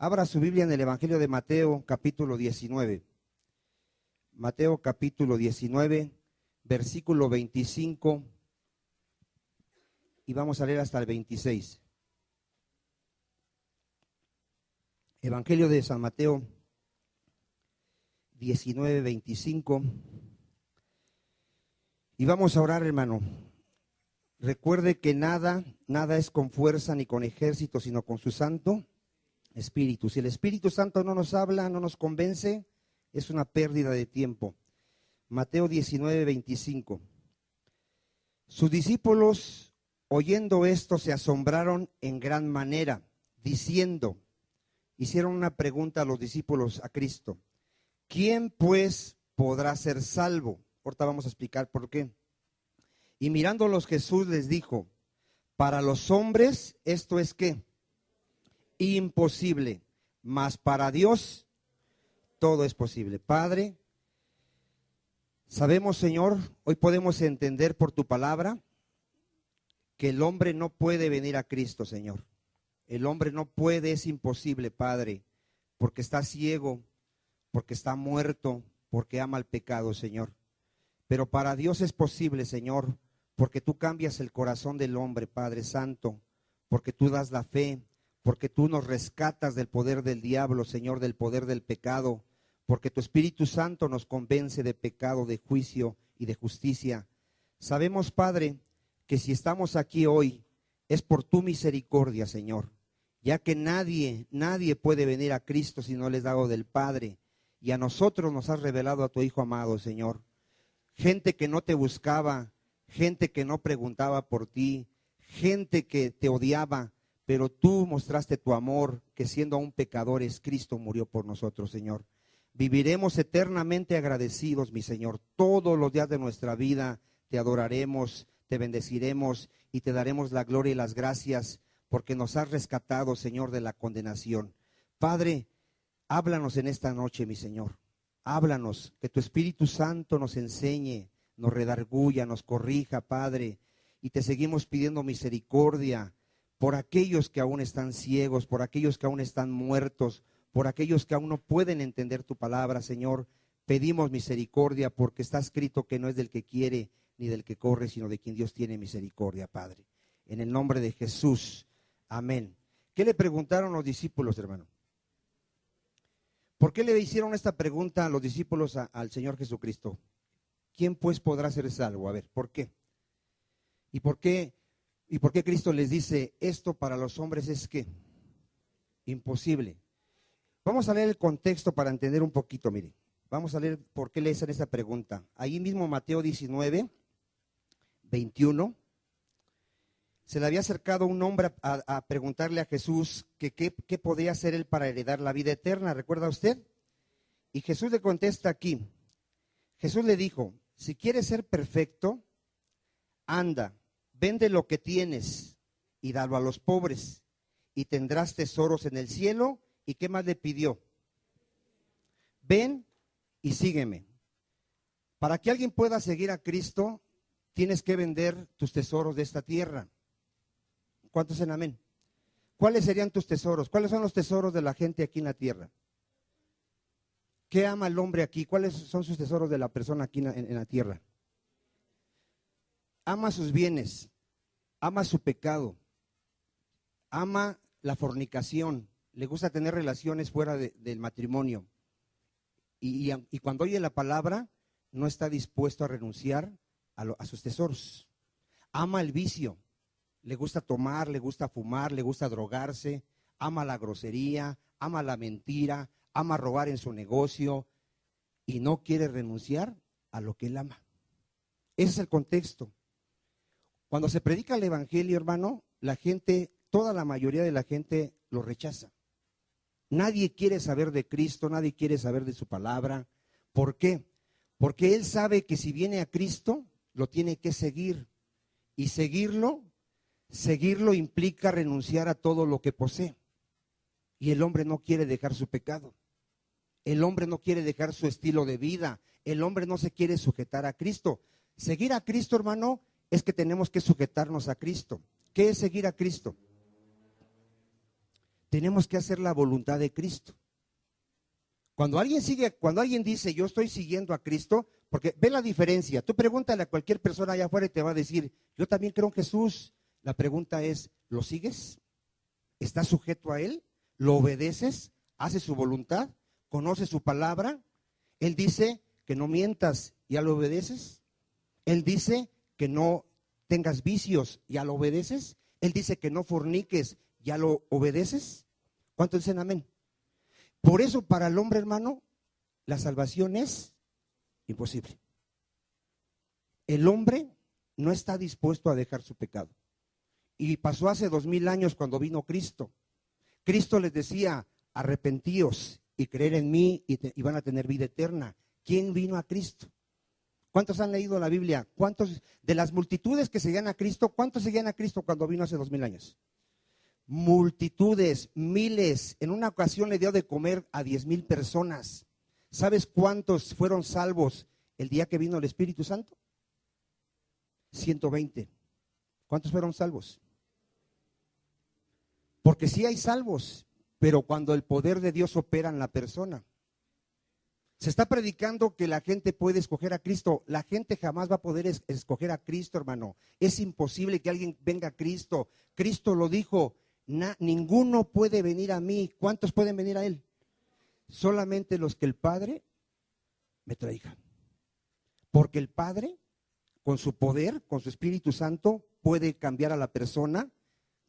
Abra su Biblia en el Evangelio de Mateo, capítulo 19. Mateo, capítulo 19, versículo 25. Y vamos a leer hasta el 26. Evangelio de San Mateo 19, 25. Y vamos a orar, hermano. Recuerde que nada es con fuerza ni con ejército, sino con su Santo Espíritu. Si el Espíritu Santo no nos habla, no nos convence, es una pérdida de tiempo. Mateo 19, 25. Sus discípulos, oyendo esto, se asombraron en gran manera, diciendo, hicieron una pregunta a los discípulos, a Cristo: ¿quién pues podrá ser salvo? Ahorita vamos a explicar por qué. Y mirándolos Jesús les dijo: para los hombres esto es ¿qué? Imposible, mas para Dios todo es posible. Padre, sabemos, Señor, hoy podemos entender por tu palabra que el hombre no puede venir a Cristo, Señor. El hombre no puede, es imposible, Padre, porque está ciego, porque está muerto, porque ama el pecado, Señor. Pero para Dios es posible, Señor, porque tú cambias el corazón del hombre, Padre Santo, porque tú das la fe, porque tú nos rescatas del poder del diablo, Señor, del poder del pecado, porque tu Espíritu Santo nos convence de pecado, de juicio y de justicia. Sabemos, Padre, que si estamos aquí hoy es por tu misericordia, Señor, ya que nadie puede venir a Cristo si no les es dado del Padre, y a nosotros nos has revelado a tu Hijo amado, Señor. Gente que no te buscaba, gente que no preguntaba por ti, gente que te odiaba, pero tú mostraste tu amor, que siendo aún pecadores, Cristo murió por nosotros, Señor. Viviremos eternamente agradecidos, mi Señor. Todos los días de nuestra vida te adoraremos, te bendeciremos y te daremos la gloria y las gracias, porque nos has rescatado, Señor, de la condenación. Padre, háblanos en esta noche, mi Señor. Háblanos, que tu Espíritu Santo nos enseñe, nos redarguya, nos corrija, Padre. Y te seguimos pidiendo misericordia por aquellos que aún están ciegos, por aquellos que aún están muertos, por aquellos que aún no pueden entender tu palabra, Señor. Pedimos misericordia porque está escrito que no es del que quiere ni del que corre, sino de quien Dios tiene misericordia, Padre. En el nombre de Jesús, amén. ¿Qué le preguntaron los discípulos, hermano? ¿Por qué le hicieron esta pregunta a los discípulos al Señor Jesucristo? ¿Quién pues podrá ser salvo? A ver, ¿por qué? ¿Y por qué Cristo les dice esto para los hombres es que imposible? Vamos a leer el contexto para entender un poquito, mire. Vamos a leer por qué le hacen esta pregunta. Ahí mismo Mateo 19, 21. Se le había acercado un hombre a preguntarle a Jesús que qué podía hacer él para heredar la vida eterna. ¿Recuerda usted? Y Jesús le contesta aquí. Jesús le dijo: si quieres ser perfecto, anda, vende lo que tienes y dalo a los pobres, y tendrás tesoros en el cielo. ¿Y qué más le pidió? Ven y sígueme. Para que alguien pueda seguir a Cristo, tienes que vender tus tesoros de esta tierra. ¿Cuántos en amén? ¿Cuáles serían tus tesoros? ¿Cuáles son los tesoros de la gente aquí en la tierra? ¿Qué ama el hombre aquí? ¿Cuáles son sus tesoros de la persona aquí en la tierra? Ama sus bienes, ama su pecado, ama la fornicación, le gusta tener relaciones fuera del matrimonio. Y cuando oye la palabra, no está dispuesto a renunciar a sus tesoros. Ama el vicio, le gusta tomar, le gusta fumar, le gusta drogarse, ama la grosería, ama la mentira, ama robar en su negocio y no quiere renunciar a lo que él ama. Ese es el contexto. Cuando se predica el evangelio, hermano, la gente, toda la mayoría de la gente lo rechaza. Nadie quiere saber de Cristo, nadie quiere saber de su palabra. ¿Por qué? Porque él sabe que si viene a Cristo, lo tiene que seguir. Y seguirlo implica renunciar a todo lo que posee. Y el hombre no quiere dejar su pecado. El hombre no quiere dejar su estilo de vida. El hombre no se quiere sujetar a Cristo. Seguir a Cristo, hermano, es que tenemos que sujetarnos a Cristo. ¿Qué es seguir a Cristo? tenemos que hacer la voluntad de Cristo. Cuando alguien dice, yo estoy siguiendo a Cristo, porque ve la diferencia. Tú pregúntale a cualquier persona allá afuera y te va a decir, yo también creo en Jesús. La pregunta es, ¿lo sigues? ¿Estás sujeto a Él? ¿Lo obedeces? ¿Haces su voluntad? ¿Conoces su palabra? Él dice que no mientas, ¿ya lo obedeces? Él dice que no tengas vicios, ¿ya lo obedeces? Él dice que no forniques, ¿ya lo obedeces? ¿Cuántos dicen amén? Por eso para el hombre, hermano, la salvación es imposible. El hombre no está dispuesto a dejar su pecado. Y pasó hace 2000 años cuando vino Cristo. Cristo les decía, arrepentíos y creer en mí y van a tener vida eterna. ¿Quién vino a Cristo? ¿Cuántos han leído la Biblia? ¿Cuántos de las multitudes que seguían a Cristo, cuántos seguían a Cristo cuando vino hace 2000 años? Multitudes, miles. En una ocasión le dio de comer a 10,000 personas. ¿Sabes cuántos fueron salvos el día que vino el Espíritu Santo? 120. ¿Cuántos fueron salvos? Porque sí hay salvos, pero cuando el poder de Dios opera en la persona. Se está predicando que la gente puede escoger a Cristo. La gente jamás va a poder escoger a Cristo, hermano. Es imposible que alguien venga a Cristo. Cristo lo dijo, ninguno puede venir a mí. ¿Cuántos pueden venir a Él? Solamente los que el Padre me traiga. Porque el Padre, con su poder, con su Espíritu Santo, puede cambiar a la persona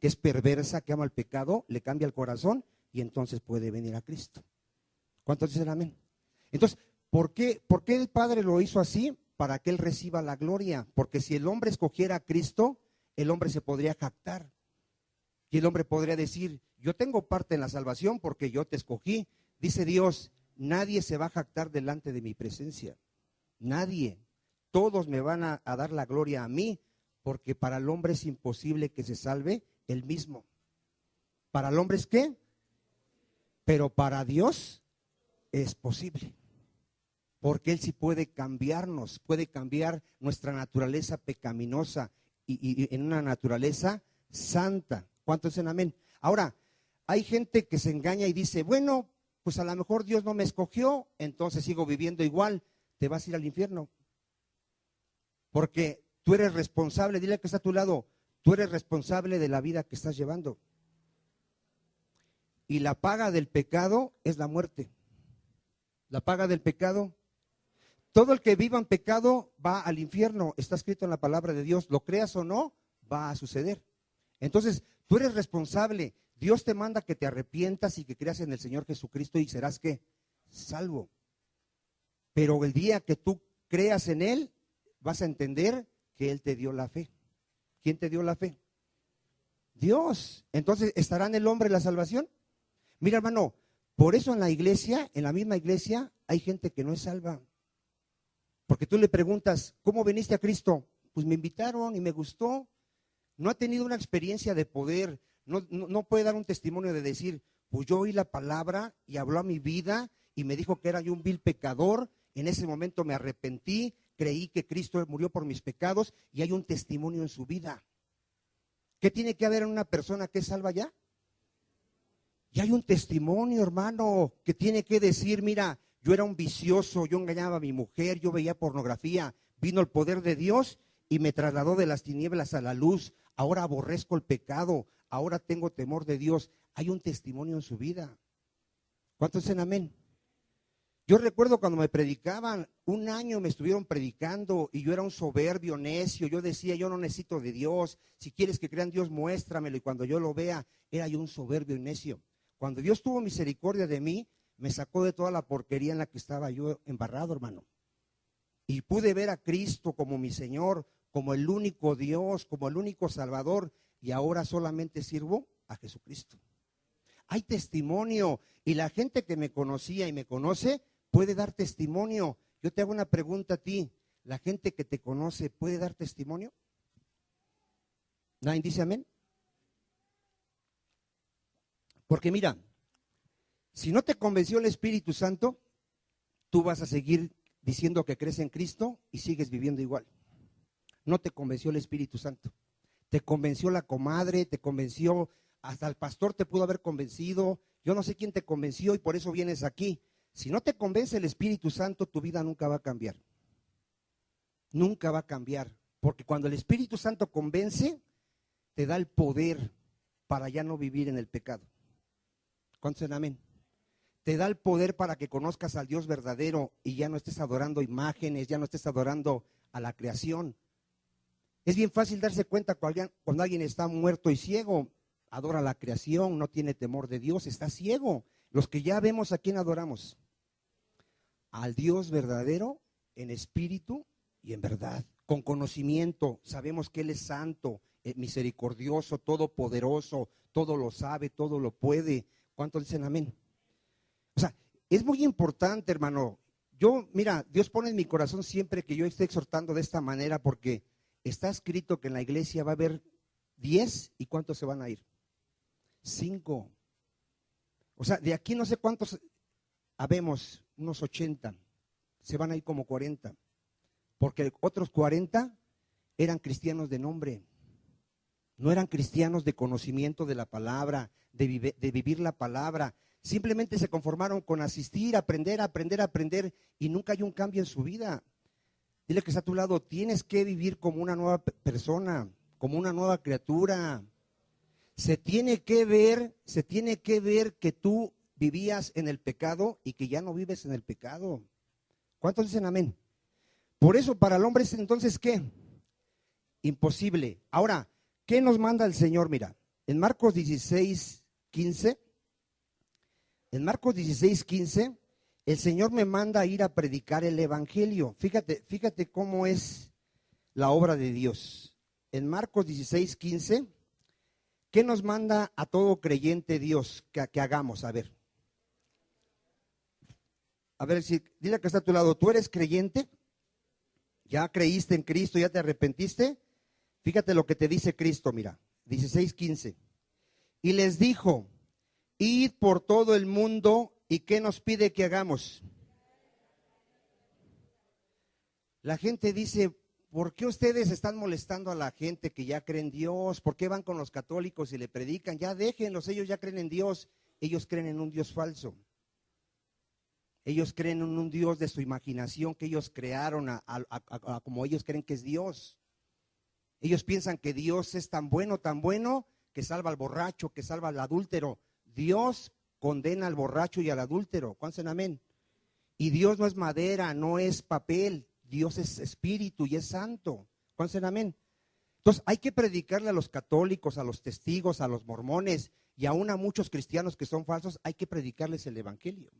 que es perversa, que ama el pecado, le cambia el corazón y entonces puede venir a Cristo. ¿Cuántos dicen amén? Entonces, ¿por qué el Padre lo hizo así? Para que Él reciba la gloria. Porque si el hombre escogiera a Cristo, el hombre se podría jactar. Y el hombre podría decir, yo tengo parte en la salvación porque yo te escogí. Dice Dios, nadie se va a jactar delante de mi presencia. Nadie. Todos me van a dar la gloria a mí, porque para el hombre es imposible que se salve él mismo. ¿Para el hombre es qué? Pero para Dios es posible. Porque Él sí puede cambiarnos, puede cambiar nuestra naturaleza pecaminosa y en una naturaleza santa. ¿Cuántos dicen amén? Ahora, hay gente que se engaña y dice, bueno, pues a lo mejor Dios no me escogió, entonces sigo viviendo igual, te vas a ir al infierno. Porque tú eres responsable, dile al que está a tu lado, tú eres responsable de la vida que estás llevando. Y la paga del pecado es la muerte. La paga del pecado. Todo el que viva en pecado va al infierno. Está escrito en la palabra de Dios. Lo creas o no, va a suceder. Entonces, tú eres responsable. Dios te manda que te arrepientas y que creas en el Señor Jesucristo y serás ¿qué? Salvo. Pero el día que tú creas en Él, vas a entender que Él te dio la fe. ¿Quién te dio la fe? Dios. Entonces, ¿estará en el hombre la salvación? Mira, hermano, por eso en la iglesia, en la misma iglesia, hay gente que no es salva. Porque tú le preguntas, ¿cómo viniste a Cristo? Pues me invitaron y me gustó. No ha tenido una experiencia de poder. No puede dar un testimonio de decir, pues yo oí la palabra y habló a mi vida y me dijo que era yo un vil pecador. En ese momento me arrepentí, creí que Cristo murió por mis pecados y hay un testimonio en su vida. ¿Qué tiene que haber en una persona que es salva ya? Y hay un testimonio, hermano, que tiene que decir, mira, yo era un vicioso, yo engañaba a mi mujer, yo veía pornografía, vino el poder de Dios y me trasladó de las tinieblas a la luz, ahora aborrezco el pecado, ahora tengo temor de Dios. Hay un testimonio en su vida. ¿Cuántos dicen amén? Yo recuerdo cuando me predicaban, un año me estuvieron predicando y yo era un soberbio, necio, yo decía, yo no necesito de Dios, si quieres que crean Dios, muéstramelo, y cuando yo lo vea, era yo un soberbio y necio. Cuando Dios tuvo misericordia de mí, me sacó de toda la porquería en la que estaba yo embarrado, hermano. Y pude ver a Cristo como mi Señor, como el único Dios, como el único Salvador, y ahora solamente sirvo a Jesucristo. Hay testimonio, y la gente que me conocía y me conoce puede dar testimonio. Yo te hago una pregunta a ti, ¿la gente que te conoce puede dar testimonio? ¿Nadie dice amén? Porque mira, si no te convenció el Espíritu Santo, tú vas a seguir diciendo que crees en Cristo y sigues viviendo igual. No te convenció el Espíritu Santo. Te convenció la comadre, te convenció hasta el pastor te pudo haber convencido, yo no sé quién te convenció y por eso vienes aquí. Si no te convence el Espíritu Santo, tu vida nunca va a cambiar. Nunca va a cambiar, porque cuando el Espíritu Santo convence, te da el poder para ya no vivir en el pecado. ¿Cuántos dicen amén? Te da el poder para que conozcas al Dios verdadero y ya no estés adorando imágenes, ya no estés adorando a la creación. Es bien fácil darse cuenta cuando alguien está muerto y ciego, adora la creación, no tiene temor de Dios, está ciego. Los que ya vemos a quién adoramos, al Dios verdadero en espíritu y en verdad, con conocimiento. Sabemos que Él es santo, misericordioso, todopoderoso, todo lo sabe, todo lo puede. ¿Cuántos dicen amén? O sea, es muy importante, hermano. Mira, Dios pone en mi corazón siempre que yo esté exhortando de esta manera, porque está escrito que en la iglesia va a haber 10 y ¿cuántos se van a ir? 5. O sea, de aquí no sé cuántos habemos, unos 80, se van a ir como 40, porque otros 40 eran cristianos de nombre, no eran cristianos de conocimiento de la palabra, de vivir la palabra. Simplemente se conformaron con asistir, aprender y nunca hay un cambio en su vida. Dile que está a tu lado, tienes que vivir como una nueva persona, como una nueva criatura. Se tiene que ver que tú vivías en el pecado y que ya no vives en el pecado. ¿Cuántos dicen amén? Por eso para el hombre es entonces ¿qué? Imposible. Ahora, ¿qué nos manda el Señor? Mira, en Marcos 16:15, el Señor me manda a ir a predicar el evangelio. Fíjate cómo es la obra de Dios. En Marcos 16:15, ¿qué nos manda a todo creyente Dios que hagamos? A ver, dile que está a tu lado, ¿tú eres creyente? ¿Ya creíste en Cristo? ¿Ya te arrepentiste? Fíjate lo que te dice Cristo, mira, 16:15. Y les dijo, id por todo el mundo, ¿y qué nos pide que hagamos? La gente dice, ¿por qué ustedes están molestando a la gente que ya cree en Dios? ¿Por qué van con los católicos y le predican? Ya déjenlos, ellos ya creen en Dios. Ellos creen en un Dios falso. Ellos creen en un Dios de su imaginación que ellos crearon a como ellos creen que es Dios. Ellos piensan que Dios es tan bueno que salva al borracho, que salva al adúltero. Dios condena al borracho y al adúltero. ¿Cuántos dicen amén? Y Dios no es madera, no es papel. Dios es espíritu y es santo. ¿Cuántos dicen amén? Entonces hay que predicarle a los católicos, a los testigos, a los mormones y aún a muchos cristianos que son falsos. Hay que predicarles el evangelio.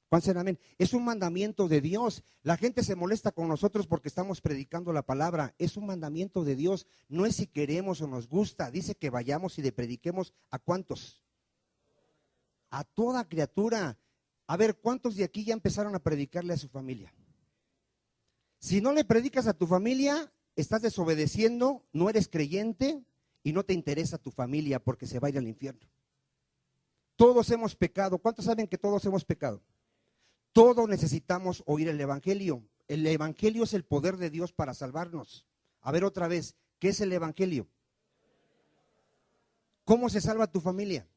¿Cuántos dicen amén? Es un mandamiento de Dios. La gente se molesta con nosotros porque estamos predicando la palabra. Es un mandamiento de Dios. No es si queremos o nos gusta. Dice que vayamos y le prediquemos ¿a cuántos? A toda criatura. A ver, ¿cuántos de aquí ya empezaron a predicarle a su familia? Si no le predicas a tu familia, estás desobedeciendo, no eres creyente y no te interesa tu familia porque se va a ir al infierno. Todos hemos pecado. ¿Cuántos saben que todos hemos pecado? Todos necesitamos oír el evangelio. El evangelio es el poder de Dios para salvarnos. A ver otra vez, ¿qué es el evangelio? ¿Cómo se salva tu familia?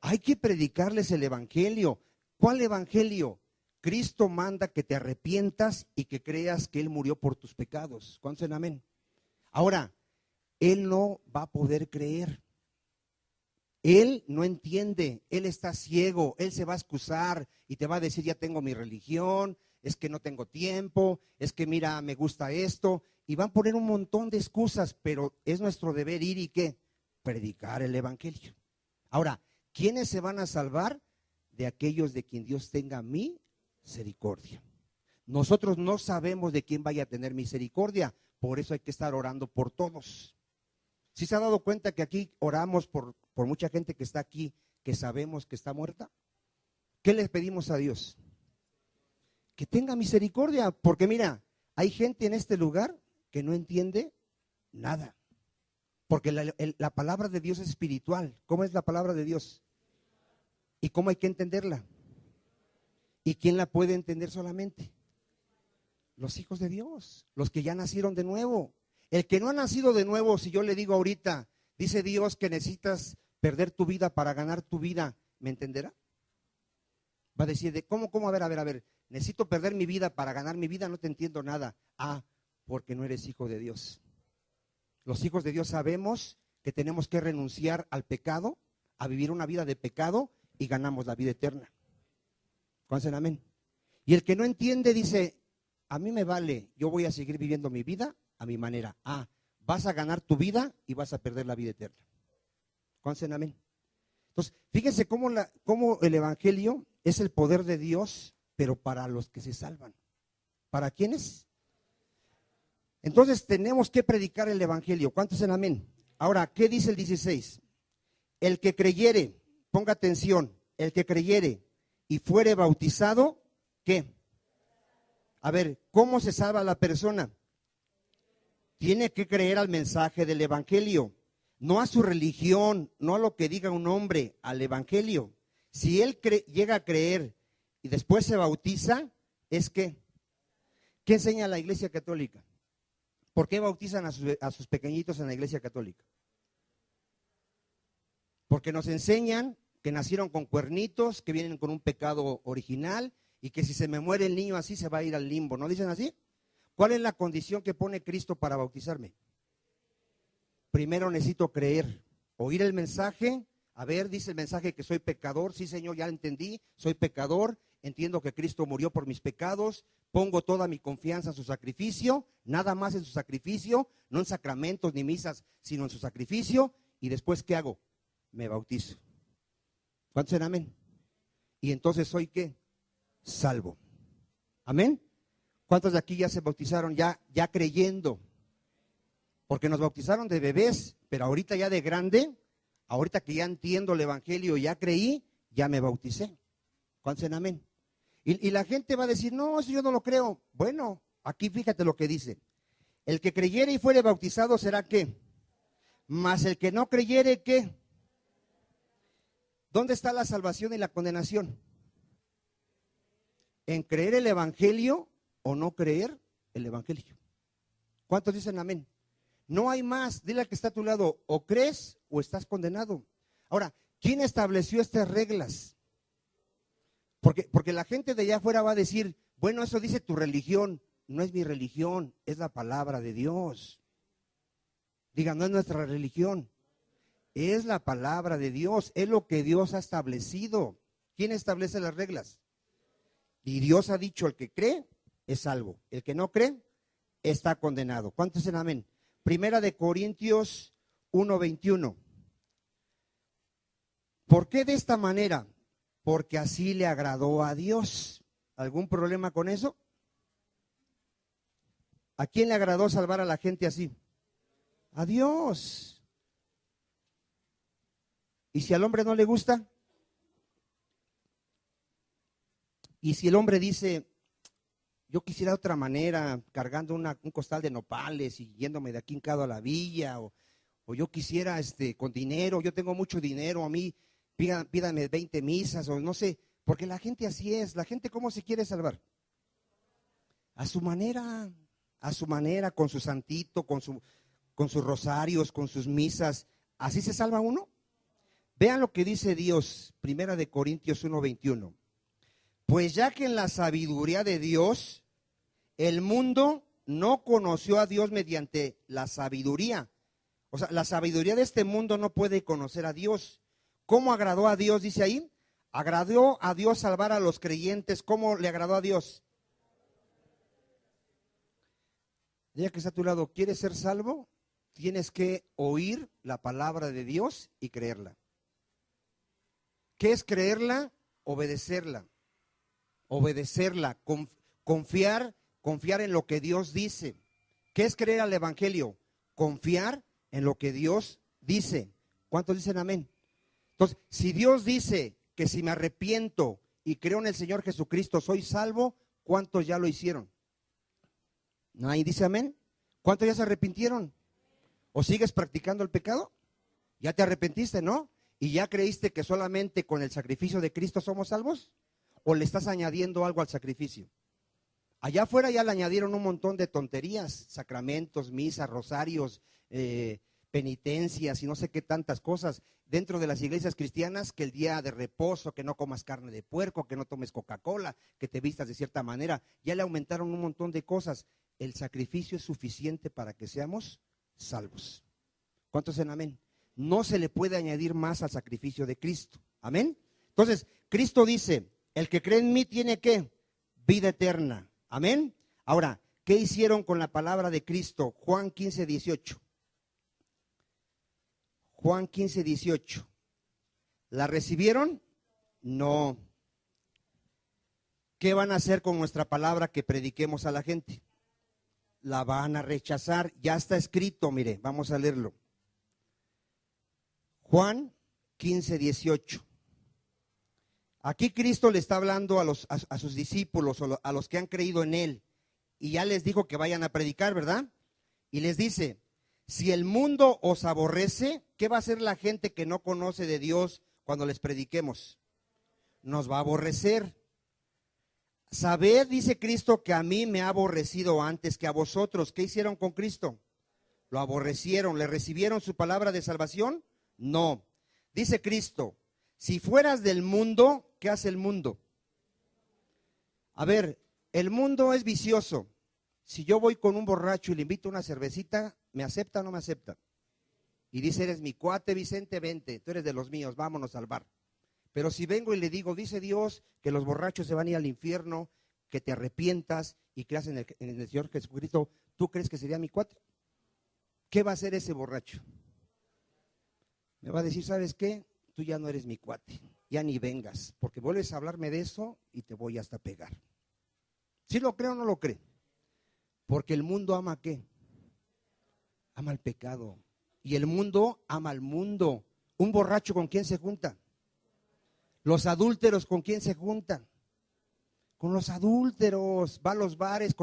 Hay que predicarles el evangelio. ¿Cuál evangelio? Cristo manda que te arrepientas y que creas que Él murió por tus pecados. ¿Cuántos dicen amén? Ahora, Él no va a poder creer. Él no entiende, Él está ciego, Él se va a excusar y te va a decir, ya tengo mi religión, es que no tengo tiempo, es que mira, me gusta esto, y van a poner un montón de excusas, pero es nuestro deber ir y ¿qué? Predicar el evangelio. Ahora, ¿quiénes se van a salvar? De aquellos de quien Dios tenga misericordia. Nosotros no sabemos de quién vaya a tener misericordia, por eso hay que estar orando por todos. ¿Sí se ha dado cuenta que aquí oramos por mucha gente que está aquí, que sabemos que está muerta? ¿Qué les pedimos a Dios? Que tenga misericordia, porque mira, hay gente en este lugar que no entiende nada. Porque la palabra de Dios es espiritual. ¿Cómo es la palabra de Dios? ¿Y cómo hay que entenderla? ¿Y quién la puede entender solamente? Los hijos de Dios, los que ya nacieron de nuevo. El que no ha nacido de nuevo, si yo le digo ahorita, Dice Dios que necesitas perder tu vida para ganar tu vida. ¿Me entenderá? Va a decir, ¿cómo? A ver. Necesito perder mi vida para ganar mi vida. No te entiendo nada. Porque no eres hijo de Dios. Los hijos de Dios sabemos que tenemos que renunciar al pecado, a vivir una vida de pecado y ganamos la vida eterna. ¿Cuántos dicen amén? Y el que no entiende dice, a mí me vale, yo voy a seguir viviendo mi vida a mi manera. Vas a ganar tu vida y vas a perder la vida eterna. ¿Cuántos dicen amén? Entonces, fíjense cómo el evangelio es el poder de Dios, pero para los que se salvan. ¿Para quiénes? Entonces tenemos que predicar el evangelio. ¿Cuántos dicen amén? Ahora, ¿qué dice el 16? El que creyere, ponga atención, el que creyere y fuere bautizado, ¿qué? A ver, ¿cómo se salva la persona? Tiene que creer al mensaje del evangelio, no a su religión, no a lo que diga un hombre, al evangelio. Si él llega a creer y después se bautiza, ¿es qué? ¿Qué enseña la Iglesia Católica? ¿Por qué bautizan a sus pequeñitos en la Iglesia Católica? Porque nos enseñan que nacieron con cuernitos, que vienen con un pecado original y que si se me muere el niño así se va a ir al limbo. ¿No dicen así? ¿Cuál es la condición que pone Cristo para bautizarme? Primero necesito creer, oír el mensaje. A ver, dice el mensaje que soy pecador. Sí, Señor, ya entendí, soy pecador. Entiendo que Cristo murió por mis pecados. Pongo toda mi confianza en su sacrificio, nada más en su sacrificio, no en sacramentos ni misas, sino en su sacrificio. Y después, ¿qué hago? Me bautizo. ¿Cuántos dicen amén? Y entonces soy ¿qué? Salvo. ¿Amén? ¿Cuántos de aquí ya se bautizaron ya creyendo? Porque nos bautizaron de bebés, pero ahorita ya de grande, ahorita que ya entiendo el evangelio, ya creí, ya me bauticé. ¿Cuántos dicen amén? Y la gente va a decir, no, eso yo no lo creo. Bueno, aquí fíjate lo que dice. El que creyere y fuere bautizado será ¿qué? Mas el que no creyere, ¿qué? ¿Dónde está la salvación y la condenación? ¿En creer el evangelio o no creer el evangelio? ¿Cuántos dicen amén? No hay más. Dile al que está a tu lado, o crees o estás condenado. Ahora, ¿quién estableció estas reglas? Porque la gente de allá afuera va a decir, bueno, eso dice tu religión. No es mi religión, es la palabra de Dios. Digan, no es nuestra religión, es la palabra de Dios, es lo que Dios ha establecido. ¿Quién establece las reglas? Y Dios ha dicho, el que cree es salvo, el que no cree está condenado. ¿Cuántos dicen amén? Primera de Corintios 1:21. ¿Por qué de esta manera? Porque así le agradó a Dios. ¿Algún problema con eso? ¿A quién le agradó salvar a la gente así? A Dios. ¿Y si al hombre no le gusta? Y si el hombre dice, yo quisiera de otra manera, cargando un costal de nopales y yéndome de aquí hincado a la villa, o yo quisiera con dinero, yo tengo mucho dinero, a mí pídame 20 misas, o no sé, porque la gente así es. La gente ¿cómo se quiere salvar? A su manera, con su santito, con sus rosarios, con sus misas. ¿Así se salva uno? Vean lo que dice Dios, Primera de Corintios 1:21. Pues ya que en la sabiduría de Dios, el mundo no conoció a Dios mediante la sabiduría. O sea, la sabiduría de este mundo no puede conocer a Dios. ¿Cómo agradó a Dios? Dice ahí. Agradó a Dios salvar a los creyentes. ¿Cómo le agradó a Dios? Ya que está a tu lado, ¿quieres ser salvo? Tienes que oír la palabra de Dios y creerla. ¿Qué es creerla? Obedecerla. Obedecerla, confiar en lo que Dios dice. ¿Qué es creer al evangelio? Confiar en lo que Dios dice. ¿Cuántos dicen amén? Entonces, si Dios dice que si me arrepiento y creo en el Señor Jesucristo soy salvo, ¿cuántos ya lo hicieron? ¿Nadie dice amén? ¿Cuántos ya se arrepintieron? ¿O sigues practicando el pecado? ¿Ya te arrepentiste, no? ¿Y ya creíste que solamente con el sacrificio de Cristo somos salvos? ¿O le estás añadiendo algo al sacrificio? Allá afuera ya le añadieron un montón de tonterías, sacramentos, misas, rosarios, penitencias y no sé qué tantas cosas dentro de las iglesias cristianas, que el día de reposo, que no comas carne de puerco, que no tomes Coca-Cola, que te vistas de cierta manera. Ya le aumentaron un montón de cosas. El sacrificio es suficiente para que seamos salvos. ¿Cuántos dicen amén? No se le puede añadir más al sacrificio de Cristo. Amén. Entonces, Cristo dice, el que cree en mí tiene ¿qué? Vida eterna. Amén. Ahora, ¿qué hicieron con la palabra de Cristo? Juan 15:18. Juan 15:18. ¿La recibieron? No. ¿Qué van a hacer con nuestra palabra que prediquemos a la gente? La van a rechazar. Ya está escrito, mire, vamos a leerlo. Juan 15:18. Aquí Cristo le está hablando a sus discípulos, a los que han creído en Él, y ya les dijo que vayan a predicar, ¿verdad? Y les dice, si el mundo os aborrece, ¿qué va a hacer la gente que no conoce de Dios cuando les prediquemos? Nos va a aborrecer. Sabed, dice Cristo, que a mí me ha aborrecido antes que a vosotros. ¿Qué hicieron con Cristo? Lo aborrecieron. ¿Le recibieron su palabra de salvación? No. Dice Cristo, si fueras del mundo, ¿qué hace el mundo? A ver, el mundo es vicioso. Si yo voy con un borracho y le invito una cervecita, ¿me acepta o no me acepta? Y dice, eres mi cuate, Vicente, vente, tú eres de los míos, vámonos al bar. Pero si vengo y le digo, dice Dios que los borrachos se van a ir al infierno, que te arrepientas y creas en el Señor Jesucristo, ¿tú crees que sería mi cuate? ¿Qué va a hacer ese borracho? Me va a decir, ¿sabes qué? Tú ya no eres mi cuate, ya ni vengas, porque vuelves a hablarme de eso y te voy hasta pegar. ¿Sí lo cree o no lo cree? Porque el mundo ama ¿qué? Ama el pecado. Y el mundo ama al mundo. ¿Un borracho con quién se junta? Los adúlteros ¿con quién se juntan? Con los adúlteros. Va a los bares,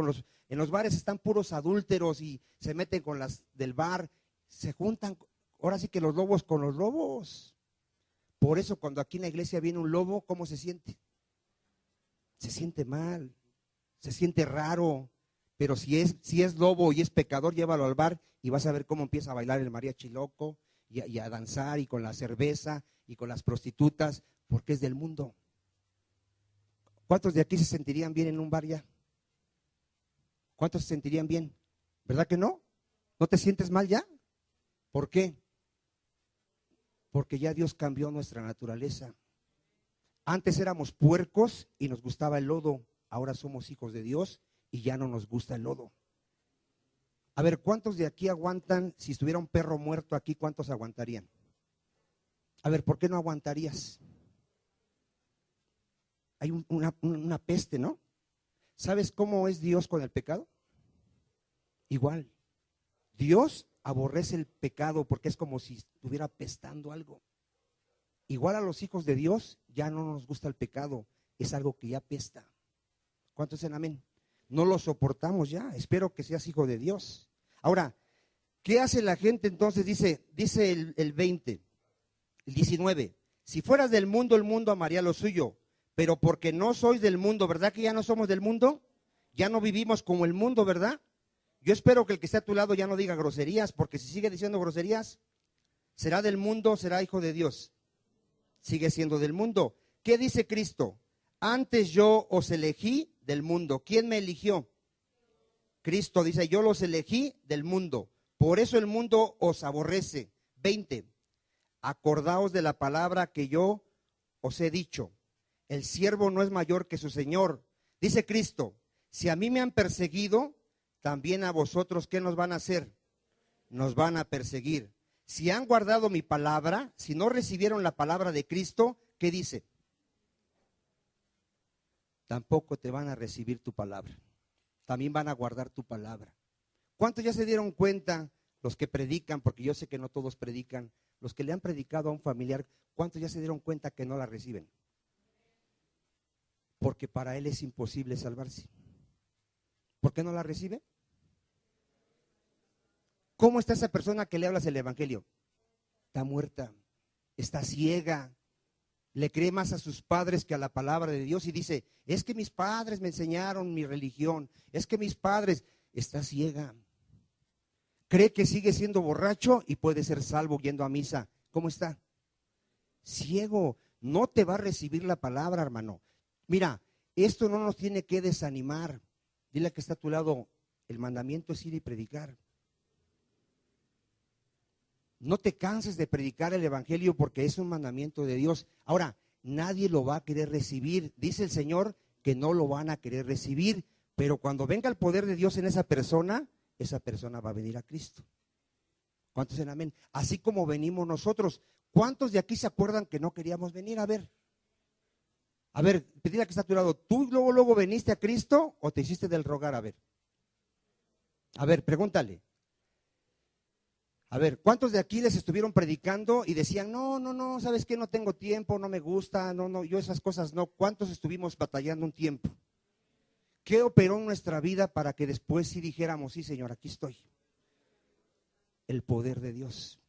en los bares están puros adúlteros y se meten con las del bar. Se juntan, ahora sí que los lobos con los lobos. Por eso cuando aquí en la iglesia viene un lobo, ¿cómo se siente? Se siente mal, se siente raro. Pero si es lobo y es pecador, llévalo al bar y vas a ver cómo empieza a bailar el mariachi loco y a danzar y con la cerveza y con las prostitutas, porque es del mundo. ¿Cuántos de aquí se sentirían bien en un bar ya? ¿Cuántos se sentirían bien? ¿Verdad que no? ¿No te sientes mal ya? ¿Por qué? Porque ya Dios cambió nuestra naturaleza. Antes éramos puercos y nos gustaba el lodo, ahora somos hijos de Dios y ya no nos gusta el lodo. A ver, ¿cuántos de aquí aguantan? Si estuviera un perro muerto aquí, ¿cuántos aguantarían? A ver, ¿por qué no aguantarías? Hay una peste, ¿no? ¿Sabes cómo es Dios con el pecado? Igual. Dios aborrece el pecado porque es como si estuviera pestando algo. Igual a los hijos de Dios ya no nos gusta el pecado, es algo que ya pesta. ¿Cuántos dicen amén? No lo soportamos ya, espero que seas hijo de Dios. Ahora, ¿qué hace la gente entonces? Dice el 20, el 19, si fueras del mundo, el mundo amaría lo suyo, pero porque no sois del mundo, ¿verdad que ya no somos del mundo? Ya no vivimos como el mundo, ¿verdad? Yo espero que el que esté a tu lado ya no diga groserías, porque si sigue diciendo groserías, será del mundo, será hijo de Dios. Sigue siendo del mundo. ¿Qué dice Cristo? Antes yo os elegí del mundo. ¿Quién me eligió? Cristo dice, yo los elegí del mundo. Por eso el mundo os aborrece. 20. Acordaos de la palabra que yo os he dicho. El siervo no es mayor que su Señor. Dice Cristo, si a mí me han perseguido, también a vosotros, ¿qué nos van a hacer? Nos van a perseguir. Si han guardado mi palabra, si no recibieron la palabra de Cristo, ¿qué dice? Tampoco te van a recibir tu palabra. También van a guardar tu palabra. ¿Cuántos ya se dieron cuenta, los que predican, porque yo sé que no todos predican, los que le han predicado a un familiar, cuántos ya se dieron cuenta que no la reciben? Porque para él es imposible salvarse. ¿Por qué no la recibe? ¿Cómo está esa persona que le hablas el evangelio? Está muerta, está ciega, le cree más a sus padres que a la palabra de Dios y dice, es que mis padres me enseñaron mi religión, es que mis padres, está ciega. Cree que sigue siendo borracho y puede ser salvo yendo a misa. ¿Cómo está? Ciego. No te va a recibir la palabra, hermano. Mira, esto no nos tiene que desanimar. Dile que está a tu lado, el mandamiento es ir y predicar. No te canses de predicar el evangelio porque es un mandamiento de Dios. Ahora, nadie lo va a querer recibir. Dice el Señor que no lo van a querer recibir, pero cuando venga el poder de Dios en esa persona va a venir a Cristo. ¿Cuántos dicen amén? Así como venimos nosotros. ¿Cuántos de aquí se acuerdan que no queríamos venir? A ver, pedile que está a tu lado. ¿Tú luego veniste a Cristo o te hiciste del rogar? A ver, pregúntale. A ver, ¿cuántos de aquí les estuvieron predicando y decían, no, ¿sabes qué? No tengo tiempo, no me gusta, no, yo esas cosas no. ¿Cuántos estuvimos batallando un tiempo? ¿Qué operó en nuestra vida para que después sí dijéramos, sí, Señor, aquí estoy? El poder de Dios.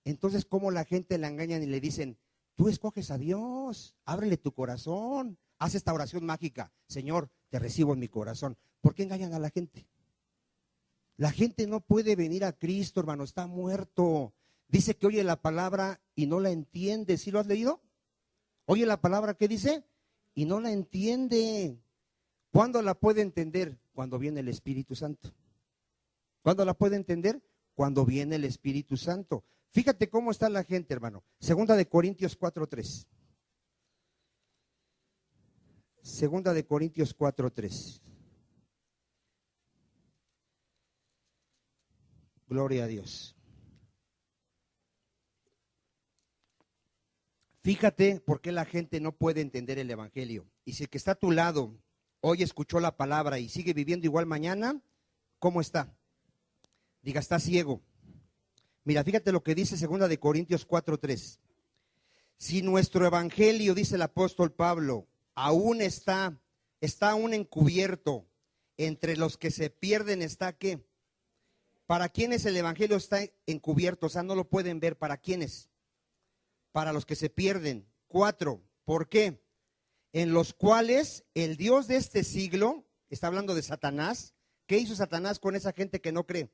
Entonces, ¿cómo la gente la engañan y le dicen, tú escoges a Dios, ábrele tu corazón, haz esta oración mágica, Señor, te recibo en mi corazón? ¿Por qué engañan a la gente? La gente no puede venir a Cristo, hermano, está muerto. Dice que oye la palabra y no la entiende. ¿Sí lo has leído? Oye la palabra, ¿qué dice? Y no la entiende. ¿Cuándo la puede entender? Cuando viene el Espíritu Santo. ¿Cuándo la puede entender? Cuando viene el Espíritu Santo. Fíjate cómo está la gente, hermano. Segunda de Corintios 4:3. Segunda de Corintios 4:3. Gloria a Dios. Fíjate por qué la gente no puede entender el evangelio. Y si el que está a tu lado hoy escuchó la palabra y sigue viviendo igual mañana, ¿cómo está? Diga, está ciego. Mira, fíjate lo que dice segunda de Corintios 4:3. Si nuestro evangelio, dice el apóstol Pablo, aún está aún encubierto, entre los que se pierden está ¿qué? ¿Para quiénes el evangelio está encubierto? O sea, no lo pueden ver. ¿Para quiénes? Para los que se pierden. 4. ¿Por qué? En los cuales el Dios de este siglo, está hablando de Satanás. ¿Qué hizo Satanás con esa gente que no cree?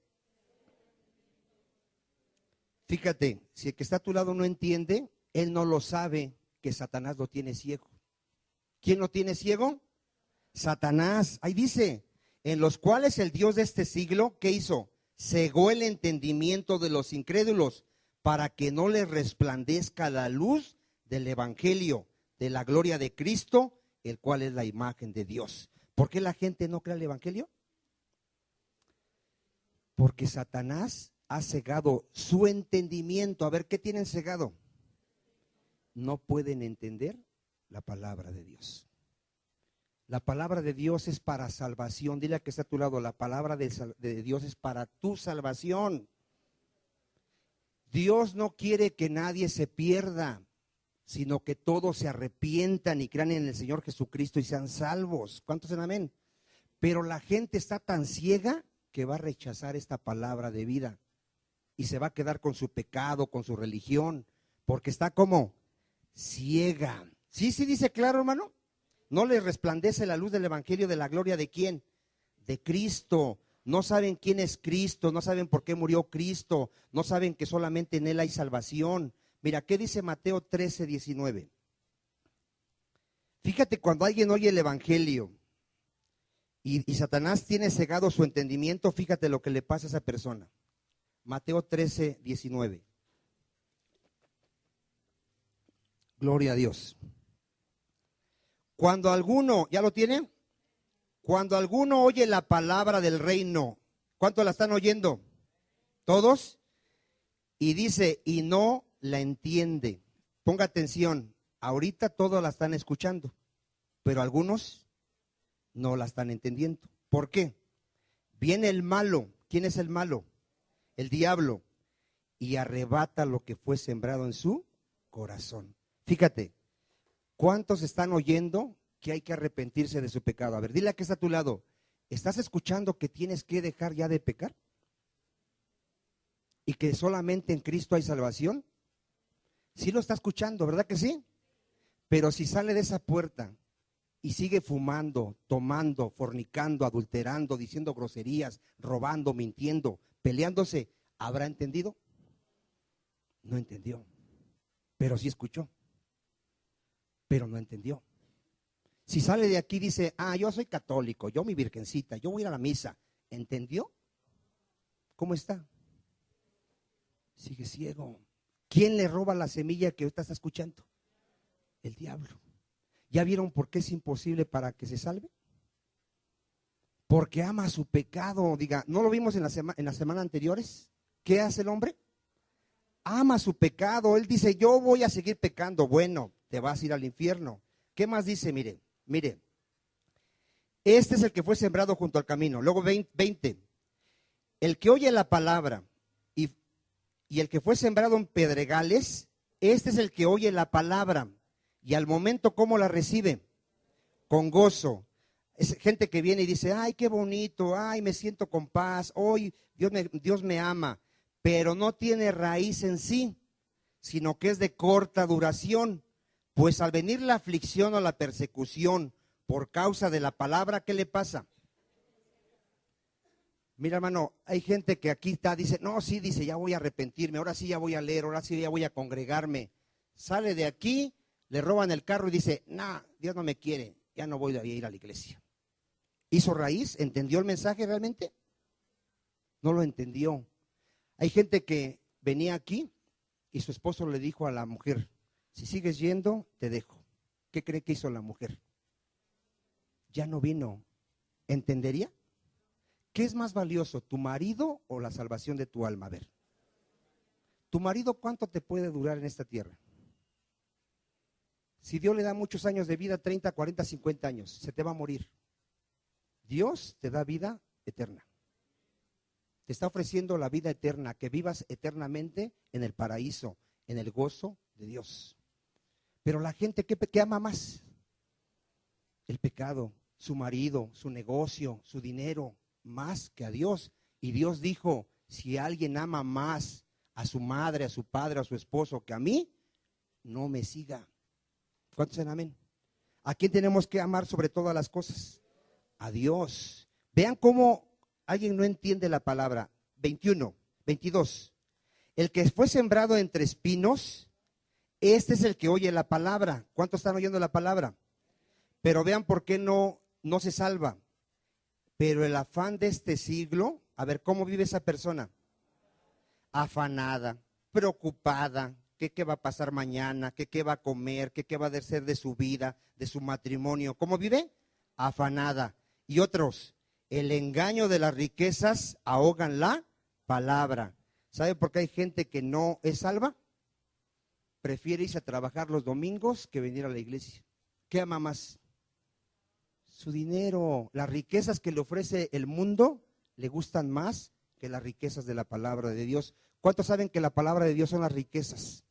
Fíjate, si el que está a tu lado no entiende, él no lo sabe que Satanás lo tiene ciego. ¿Quién lo tiene ciego? Satanás. Ahí dice, en los cuales el Dios de este siglo, ¿qué hizo? Cegó el entendimiento de los incrédulos para que no les resplandezca la luz del evangelio de la gloria de Cristo, el cual es la imagen de Dios. ¿Por qué la gente no cree el evangelio? Porque Satanás ha cegado su entendimiento. A ver, ¿qué tienen cegado? No pueden entender la palabra de Dios. La palabra de Dios es para salvación. Dile a que está a tu lado, la palabra de Dios es para tu salvación. Dios no quiere que nadie se pierda, sino que todos se arrepientan y crean en el Señor Jesucristo y sean salvos. ¿Cuántos dicen amén? Pero la gente está tan ciega que va a rechazar esta palabra de vida y se va a quedar con su pecado, con su religión, porque está como ciega. ¿Sí dice claro, hermano? No les resplandece la luz del evangelio de la gloria de ¿quién? De Cristo. No saben quién es Cristo, no saben por qué murió Cristo, no saben que solamente en Él hay salvación. Mira, ¿qué dice Mateo 13:19? Fíjate, cuando alguien oye el evangelio y Satanás tiene cegado su entendimiento, fíjate lo que le pasa a esa persona. Mateo 13:19. Gloria a Dios. Cuando alguno, ¿ya lo tiene? Cuando alguno oye la palabra del reino, ¿cuántos la están oyendo? ¿Todos? Y dice, y no la entiende. Ponga atención, ahorita todos la están escuchando, pero algunos no la están entendiendo. ¿Por qué? Viene el malo. ¿Quién es el malo? El diablo. Y arrebata lo que fue sembrado en su corazón. Fíjate, ¿cuántos están oyendo que hay que arrepentirse de su pecado? A ver, dile a que está a tu lado, ¿estás escuchando que tienes que dejar ya de pecar? ¿Y que solamente en Cristo hay salvación? Sí lo está escuchando, ¿verdad que sí? Pero si sale de esa puerta y sigue fumando, tomando, fornicando, adulterando, diciendo groserías, robando, mintiendo, peleándose, ¿habrá entendido? No entendió, pero sí escuchó, pero no entendió. Si sale de aquí y dice, yo soy católico, yo mi virgencita, yo voy a ir a la misa, ¿entendió? ¿Cómo está? Sigue ciego. ¿Quién le roba la semilla que ahorita está escuchando? El diablo. ¿Ya vieron por qué es imposible para que se salve? Porque ama su pecado. Diga, ¿no lo vimos en las semanas anteriores? ¿Qué hace el hombre? Ama su pecado. Él dice, yo voy a seguir pecando. Bueno, te vas a ir al infierno. ¿Qué más dice? Mire, este es el que fue sembrado junto al camino. Luego 20, el que oye la palabra y el que fue sembrado en pedregales, este es el que oye la palabra y al momento, ¿cómo la recibe? Con gozo. Es gente que viene y dice, ay, qué bonito, ay, me siento con paz, hoy Dios me ama, pero no tiene raíz en sí, sino que es de corta duración. Pues al venir la aflicción o la persecución por causa de la palabra, ¿qué le pasa? Mira, hermano, hay gente que aquí dice, no, sí, dice, ya voy a arrepentirme, ahora sí ya voy a leer, ahora sí ya voy a congregarme. Sale de aquí, le roban el carro y dice, Dios no me quiere, ya no voy a ir a la iglesia. ¿Hizo raíz? ¿Entendió el mensaje realmente? No lo entendió. Hay gente que venía aquí y su esposo le dijo a la mujer, si sigues yendo, te dejo. ¿Qué cree que hizo la mujer? Ya no vino. ¿Entendería? ¿Qué es más valioso, tu marido o la salvación de tu alma? A ver, ¿tu marido cuánto te puede durar en esta tierra? Si Dios le da muchos años de vida, 30, 40, 50 años, se te va a morir. Dios te da vida eterna. Te está ofreciendo la vida eterna, que vivas eternamente en el paraíso, en el gozo de Dios. Pero la gente, ¿qué ama más? El pecado, su marido, su negocio, su dinero, más que a Dios. Y Dios dijo, si alguien ama más a su madre, a su padre, a su esposo que a mí, no me siga. ¿Cuántos dicen amén? ¿A quién tenemos que amar sobre todas las cosas? A Dios. Vean cómo alguien no entiende la palabra. 21, 22. El que fue sembrado entre espinos, este es el que oye la palabra. ¿Cuántos están oyendo la palabra? Pero vean por qué no se salva. Pero el afán de este siglo, a ver, ¿cómo vive esa persona? Afanada, preocupada, ¿qué va a pasar mañana? ¿Qué va a comer? ¿Qué va a ser de su vida, de su matrimonio? ¿Cómo vive? Afanada. Y otros, el engaño de las riquezas ahogan la palabra. ¿Sabe por qué hay gente que no es salva? Prefiere irse a trabajar los domingos que venir a la iglesia. ¿Qué ama más? Su dinero. Las riquezas que le ofrece el mundo le gustan más que las riquezas de la palabra de Dios. ¿Cuántos saben que la palabra de Dios son las riquezas?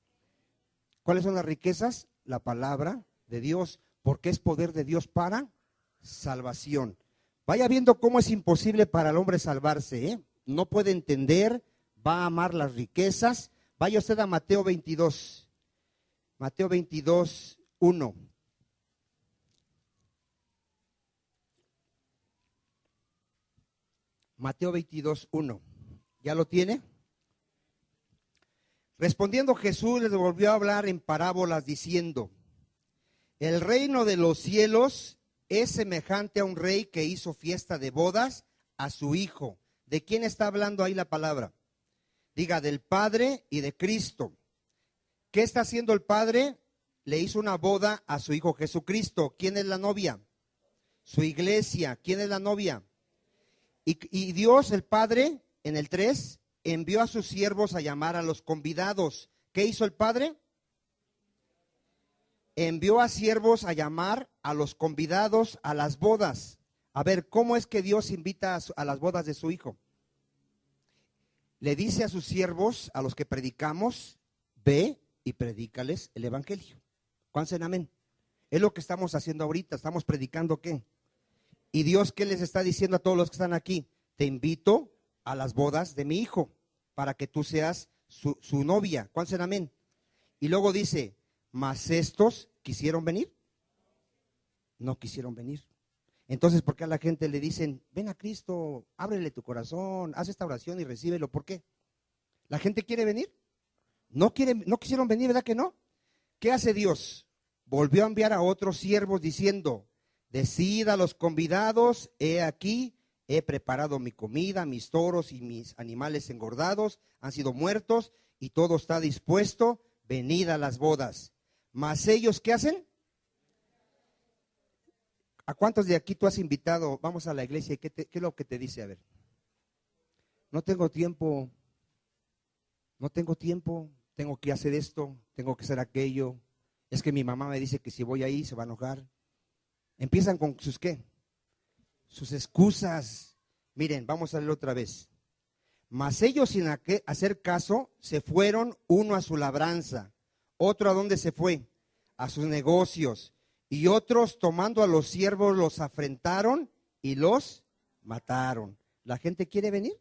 ¿Cuáles son las riquezas? La palabra de Dios, porque es poder de Dios para salvación. Vaya viendo cómo es imposible para el hombre salvarse, ¿eh? No puede entender, va a amar las riquezas. Vaya usted a Mateo 22. Mateo 22, 1. Mateo 22, 1. ¿Ya lo tiene? Respondiendo Jesús les volvió a hablar en parábolas diciendo, el reino de los cielos es semejante a un rey que hizo fiesta de bodas a su hijo. ¿De quién está hablando ahí la palabra? Diga, del Padre y de Cristo. ¿Qué está haciendo el Padre? Le hizo una boda a su hijo Jesucristo. ¿Quién es la novia? Su iglesia. ¿Quién es la novia? Y Dios, el Padre, en el 3, envió a sus siervos a llamar a los convidados. ¿Qué hizo el Padre? Envió a siervos a llamar a los convidados a las bodas. A ver, ¿cómo es que Dios invita a las bodas de su hijo? Le dice a sus siervos, a los que predicamos, ve y predícales el evangelio. ¿Cuántos dicen amén? Es lo que estamos haciendo ahorita. Estamos predicando ¿qué? Y Dios, ¿qué les está diciendo a todos los que están aquí? Te invito a las bodas de mi hijo para que tú seas su novia. ¿Cuántos dicen amén? Y luego dice, ¿mas estos quisieron venir? No quisieron venir. Entonces, ¿por qué a la gente le dicen, ven a Cristo, ábrele tu corazón, haz esta oración y recíbelo? ¿Por qué? ¿La gente quiere venir? No quisieron venir, ¿verdad que no? ¿Qué hace Dios? Volvió a enviar a otros siervos diciendo, decid a los convidados, he aquí, he preparado mi comida, mis toros y mis animales engordados han sido muertos y todo está dispuesto, venid a las bodas. Mas ellos, ¿qué hacen? ¿A cuántos de aquí tú has invitado? Vamos a la iglesia, ¿y qué es lo que te dice? A ver, no tengo tiempo, tengo que hacer esto, tengo que hacer aquello. Es que mi mamá me dice que si voy ahí se va a enojar. Empiezan con sus ¿qué? Sus excusas. Miren, vamos a leer otra vez. Mas ellos sin hacer caso se fueron, uno a su labranza, otro a dónde se fue, a sus negocios, y otros tomando a los siervos los afrentaron y los mataron. ¿La gente quiere venir?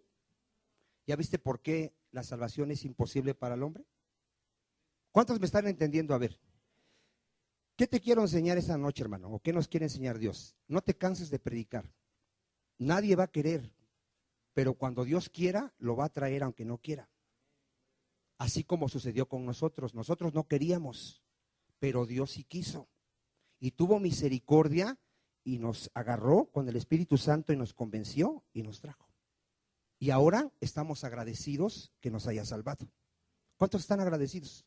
¿Ya viste por qué la salvación es imposible para el hombre? ¿Cuántos me están entendiendo? A ver, ¿qué te quiero enseñar esta noche, hermano? ¿O qué nos quiere enseñar Dios? No te canses de predicar. Nadie va a querer, pero cuando Dios quiera, lo va a traer aunque no quiera. Así como sucedió con nosotros. Nosotros no queríamos, pero Dios sí quiso. Y tuvo misericordia y nos agarró con el Espíritu Santo y nos convenció y nos trajo. Y ahora estamos agradecidos que nos haya salvado. ¿Cuántos están agradecidos?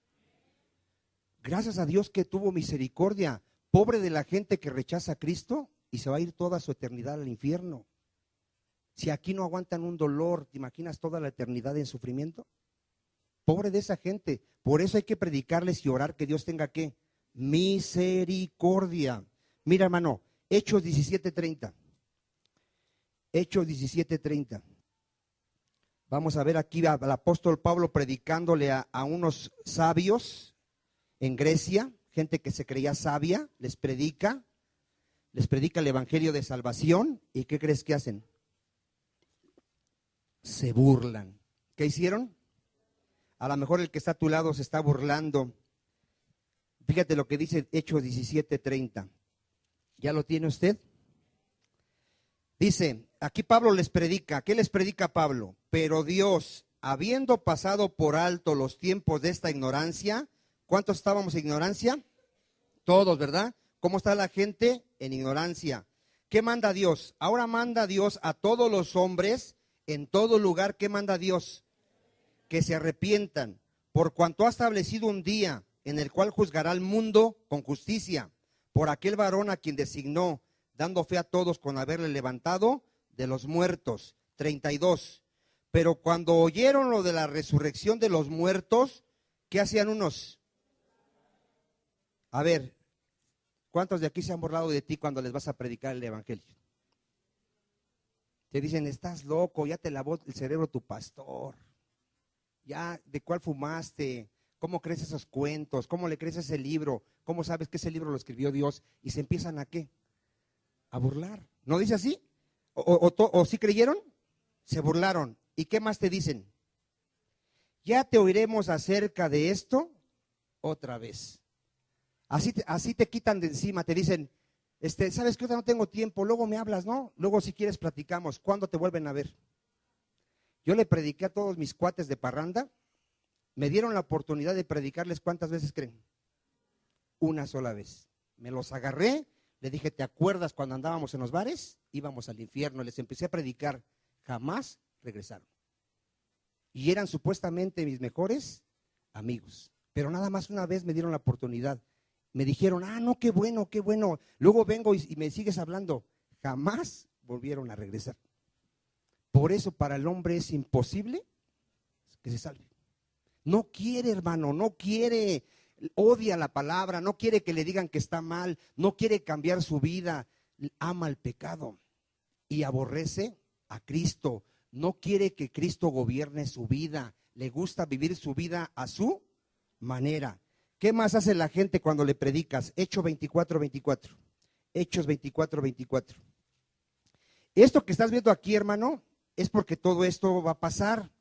Gracias a Dios que tuvo misericordia. Pobre de la gente que rechaza a Cristo y se va a ir toda su eternidad al infierno. Si aquí no aguantan un dolor, ¿te imaginas toda la eternidad en sufrimiento? Pobre de esa gente. Por eso hay que predicarles y orar que Dios tenga ¿qué? Misericordia. Mira, hermano, Hechos 17:30. Hechos 17:30. Vamos a ver aquí al apóstol Pablo predicándole a unos sabios en Grecia, gente que se creía sabia, les predica el evangelio de salvación. ¿Y qué crees que hacen? Se burlan. ¿Qué hicieron? A lo mejor el que está a tu lado se está burlando. Fíjate lo que dice Hechos 17:30. ¿Ya lo tiene usted? Dice, aquí Pablo les predica. ¿Qué les predica Pablo? Pero Dios, habiendo pasado por alto los tiempos de esta ignorancia, ¿cuántos estábamos en ignorancia? Todos, ¿verdad? ¿Cómo está la gente? En ignorancia. ¿Qué manda Dios? Ahora manda Dios a todos los hombres en todo lugar. ¿Qué manda Dios? Que se arrepientan, por cuanto ha establecido un día en el cual juzgará al mundo con justicia, por aquel varón a quien designó, dando fe a todos con haberle levantado de los muertos. 32. Pero cuando oyeron lo de la resurrección de los muertos, ¿qué hacían unos? A ver, ¿cuántos de aquí se han burlado de ti cuando les vas a predicar el evangelio? Te dicen, estás loco, ya te lavó el cerebro tu pastor. Ya, ¿de cuál fumaste? ¿Cómo crees esos cuentos? ¿Cómo le crees ese libro? ¿Cómo sabes que ese libro lo escribió Dios? Y se empiezan ¿a qué? A burlar. ¿No dice así? ¿O sí creyeron? Se burlaron. ¿Y qué más te dicen? Ya te oiremos acerca de esto otra vez. Así te quitan de encima, te dicen, ¿sabes qué? No tengo tiempo, luego me hablas, ¿no? Luego si quieres platicamos. ¿Cuándo te vuelven a ver? Yo le prediqué a todos mis cuates de parranda, me dieron la oportunidad de predicarles, ¿cuántas veces creen? Una sola vez. Me los agarré, le dije, ¿te acuerdas cuando andábamos en los bares? Íbamos al infierno, les empecé a predicar, jamás regresaron. Y eran supuestamente mis mejores amigos, pero nada más una vez me dieron la oportunidad. Me dijeron, no, qué bueno, qué bueno. Luego vengo y me sigues hablando. Jamás volvieron a regresar. Por eso para el hombre es imposible que se salve. No quiere, hermano, no quiere, odia la palabra, no quiere que le digan que está mal, no quiere cambiar su vida, ama el pecado y aborrece a Cristo. No quiere que Cristo gobierne su vida, le gusta vivir su vida a su manera. ¿Qué más hace la gente cuando le predicas? Hechos 24:24. Hechos 24:24. Esto que estás viendo aquí, hermano, es porque todo esto va a pasar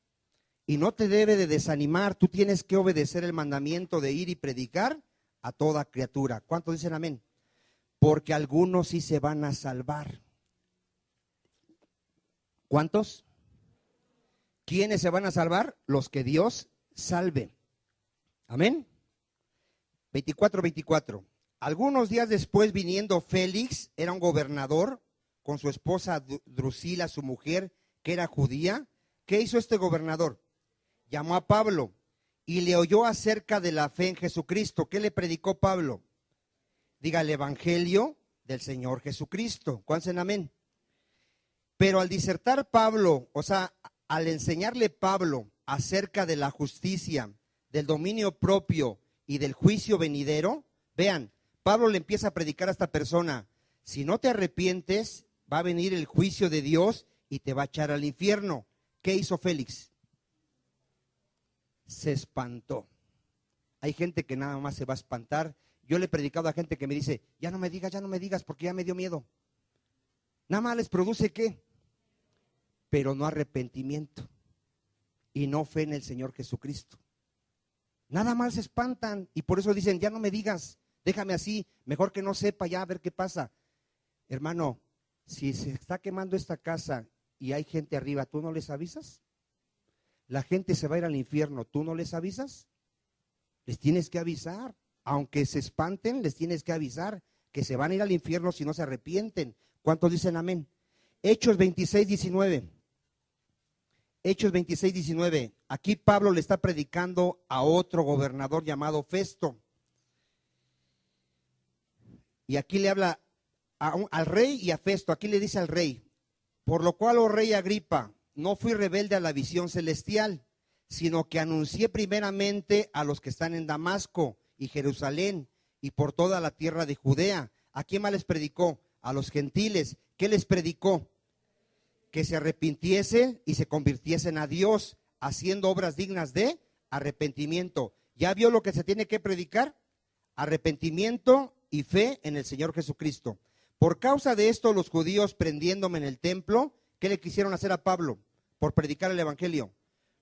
y no te debe de desanimar. Tú tienes que obedecer el mandamiento de ir y predicar a toda criatura. ¿Cuántos dicen amén? Porque algunos sí se van a salvar. ¿Cuántos? ¿Quiénes se van a salvar? Los que Dios salve. Amén. 24. Algunos días después, viniendo Félix, era un gobernador, con su esposa Drusila, su mujer, que era judía. ¿Qué hizo este gobernador? Llamó a Pablo y le oyó acerca de la fe en Jesucristo. ¿Qué le predicó Pablo? Diga, el evangelio del Señor Jesucristo. ¿Cuántos en amén? Pero al disertar Pablo, o sea, al enseñarle Pablo acerca de la justicia, del dominio propio y del juicio venidero, vean, Pablo le empieza a predicar a esta persona: si no te arrepientes, va a venir el juicio de Dios y te va a echar al infierno. ¿Qué hizo Félix? Se espantó. Hay gente que nada más se va a espantar. Yo le he predicado a gente que me dice: ya no me digas porque ya me dio miedo. Nada más les produce ¿qué? Pero no arrepentimiento y no fe en el Señor Jesucristo. Nada más se espantan y por eso dicen: ya no me digas, déjame así, mejor que no sepa, ya a ver qué pasa. Hermano, si se está quemando esta casa y hay gente arriba, ¿tú no les avisas? La gente se va a ir al infierno, ¿tú no les avisas? Les tienes que avisar. Aunque se espanten, les tienes que avisar que se van a ir al infierno si no se arrepienten. ¿Cuántos dicen amén? Hechos 26:19. Hechos 26:19. Aquí Pablo le está predicando a otro gobernador llamado Festo. Y aquí le habla al rey y a Festo. Aquí le dice al rey: por lo cual, oh rey Agripa, no fui rebelde a la visión celestial, sino que anuncié primeramente a los que están en Damasco y Jerusalén y por toda la tierra de Judea. ¿A quién más les predicó? A los gentiles. ¿Qué les predicó? Que se arrepintiesen y se convirtiesen a Dios, haciendo obras dignas de arrepentimiento. ¿Ya vio lo que se tiene que predicar? Arrepentimiento y fe en el Señor Jesucristo. Por causa de esto, los judíos, prendiéndome en el templo, ¿qué le quisieron hacer a Pablo? Por predicar el evangelio.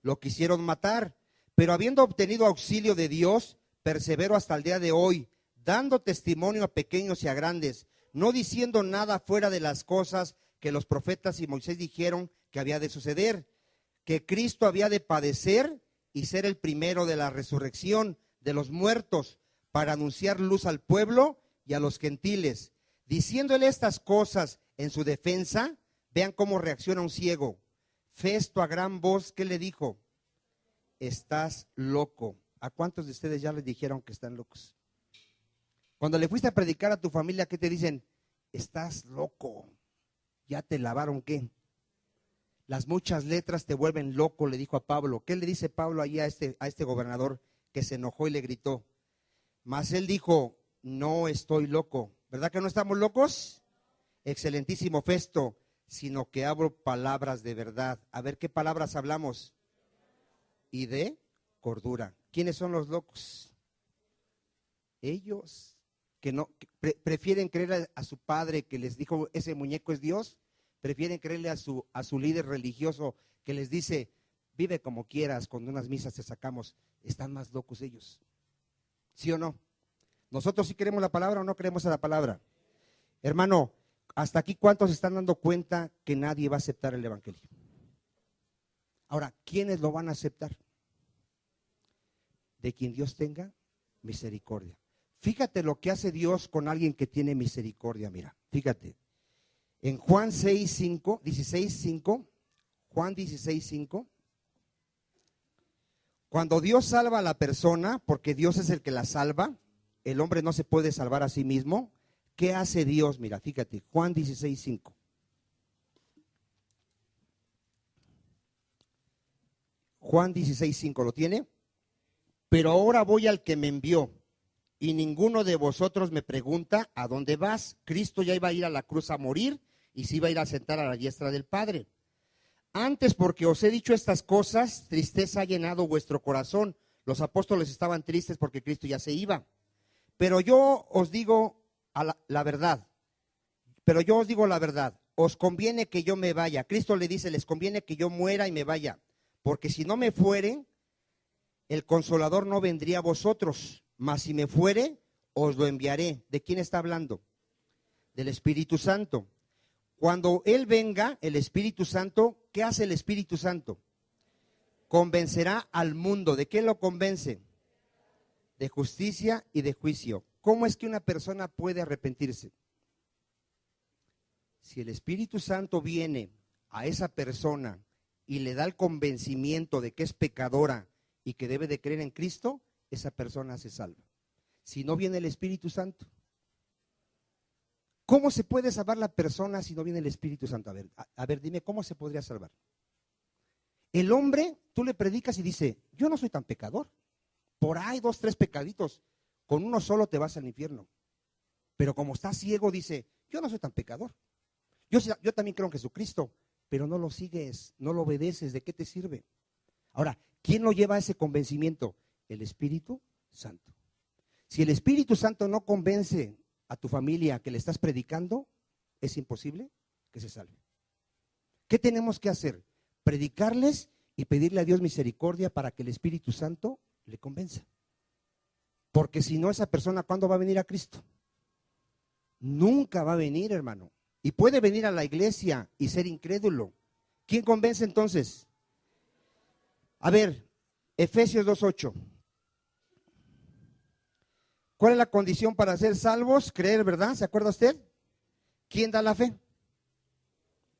Lo quisieron matar, pero habiendo obtenido auxilio de Dios, persevero hasta el día de hoy, dando testimonio a pequeños y a grandes, no diciendo nada fuera de las cosas que los profetas y Moisés dijeron que había de suceder, que Cristo había de padecer y ser el primero de la resurrección de los muertos, para anunciar luz al pueblo y a los gentiles. Diciéndole estas cosas en su defensa, vean cómo reacciona un ciego. Festo a gran voz, ¿qué le dijo? Estás loco. ¿A cuántos de ustedes ya les dijeron que están locos? Cuando le fuiste a predicar a tu familia, ¿qué te dicen? Estás loco. ¿Ya te lavaron qué? Las muchas letras te vuelven loco, le dijo a Pablo. ¿Qué le dice Pablo ahí a este gobernador que se enojó y le gritó? Mas él dijo: no estoy loco. ¿Verdad que no estamos locos? Excelentísimo Festo, sino que hablo palabras de verdad. A ver, ¿qué palabras hablamos? Y de cordura. ¿Quiénes son los locos? Ellos que no prefieren creer a su padre que les dijo ese muñeco es Dios, prefieren creerle a su líder religioso que les dice vive como quieras, con unas misas te sacamos. Están más locos ellos. ¿Sí o no? ¿Nosotros sí queremos la palabra o no queremos a la palabra? Hermano, hasta aquí ¿cuántos se están dando cuenta que nadie va a aceptar el evangelio? Ahora, ¿quiénes lo van a aceptar? De quien Dios tenga misericordia. Fíjate lo que hace Dios con alguien que tiene misericordia. Mira, fíjate. En Juan 16:5, Juan 16:5, cuando Dios salva a la persona, porque Dios es el que la salva, el hombre no se puede salvar a sí mismo. ¿Qué hace Dios? Mira, fíjate, Juan 16:5. Juan 16:5, ¿lo tiene? Pero ahora voy al que me envió, y ninguno de vosotros me pregunta ¿a dónde vas? Cristo ya iba a ir a la cruz a morir y se iba a ir a sentar a la diestra del Padre. Antes, porque os he dicho estas cosas, tristeza ha llenado vuestro corazón. Los apóstoles estaban tristes porque Cristo ya se iba. Pero yo os digo la verdad. Pero yo os digo la verdad. Os conviene que yo me vaya. Cristo le dice, les conviene que yo muera y me vaya. Porque si no me fuere, el Consolador no vendría a vosotros. Mas si me fuere, os lo enviaré. ¿De quién está hablando? Del Espíritu Santo. Cuando Él venga, el Espíritu Santo, ¿qué hace el Espíritu Santo? Convencerá al mundo. ¿De qué lo convence? De justicia y de juicio. ¿Cómo es que una persona puede arrepentirse? Si el Espíritu Santo viene a esa persona y le da el convencimiento de que es pecadora y que debe de creer en Cristo, esa persona se salva. Si no viene el Espíritu Santo, ¿cómo se puede salvar la persona si no viene el Espíritu Santo? A ver, dime, ¿cómo se podría salvar? El hombre, tú le predicas y dice, yo no soy tan pecador. Por ahí 2, 3 pecaditos, con uno solo te vas al infierno. Pero como está ciego, dice, yo no soy tan pecador. Yo también creo en Jesucristo, pero no lo sigues, no lo obedeces, ¿de qué te sirve? Ahora, ¿quién lo lleva a ese convencimiento? El Espíritu Santo. Si el Espíritu Santo no convence a tu familia que le estás predicando, es imposible que se salve. ¿Qué tenemos que hacer? Predicarles y pedirle a Dios misericordia para que el Espíritu Santo le convenza. Porque si no, esa persona, ¿cuándo va a venir a Cristo? Nunca va a venir, hermano. Y puede venir a la iglesia y ser incrédulo. ¿Quién convence entonces? A ver, Efesios 2:8. ¿Cuál es la condición para ser salvos? Creer, ¿verdad? ¿Se acuerda usted? ¿Quién da la fe?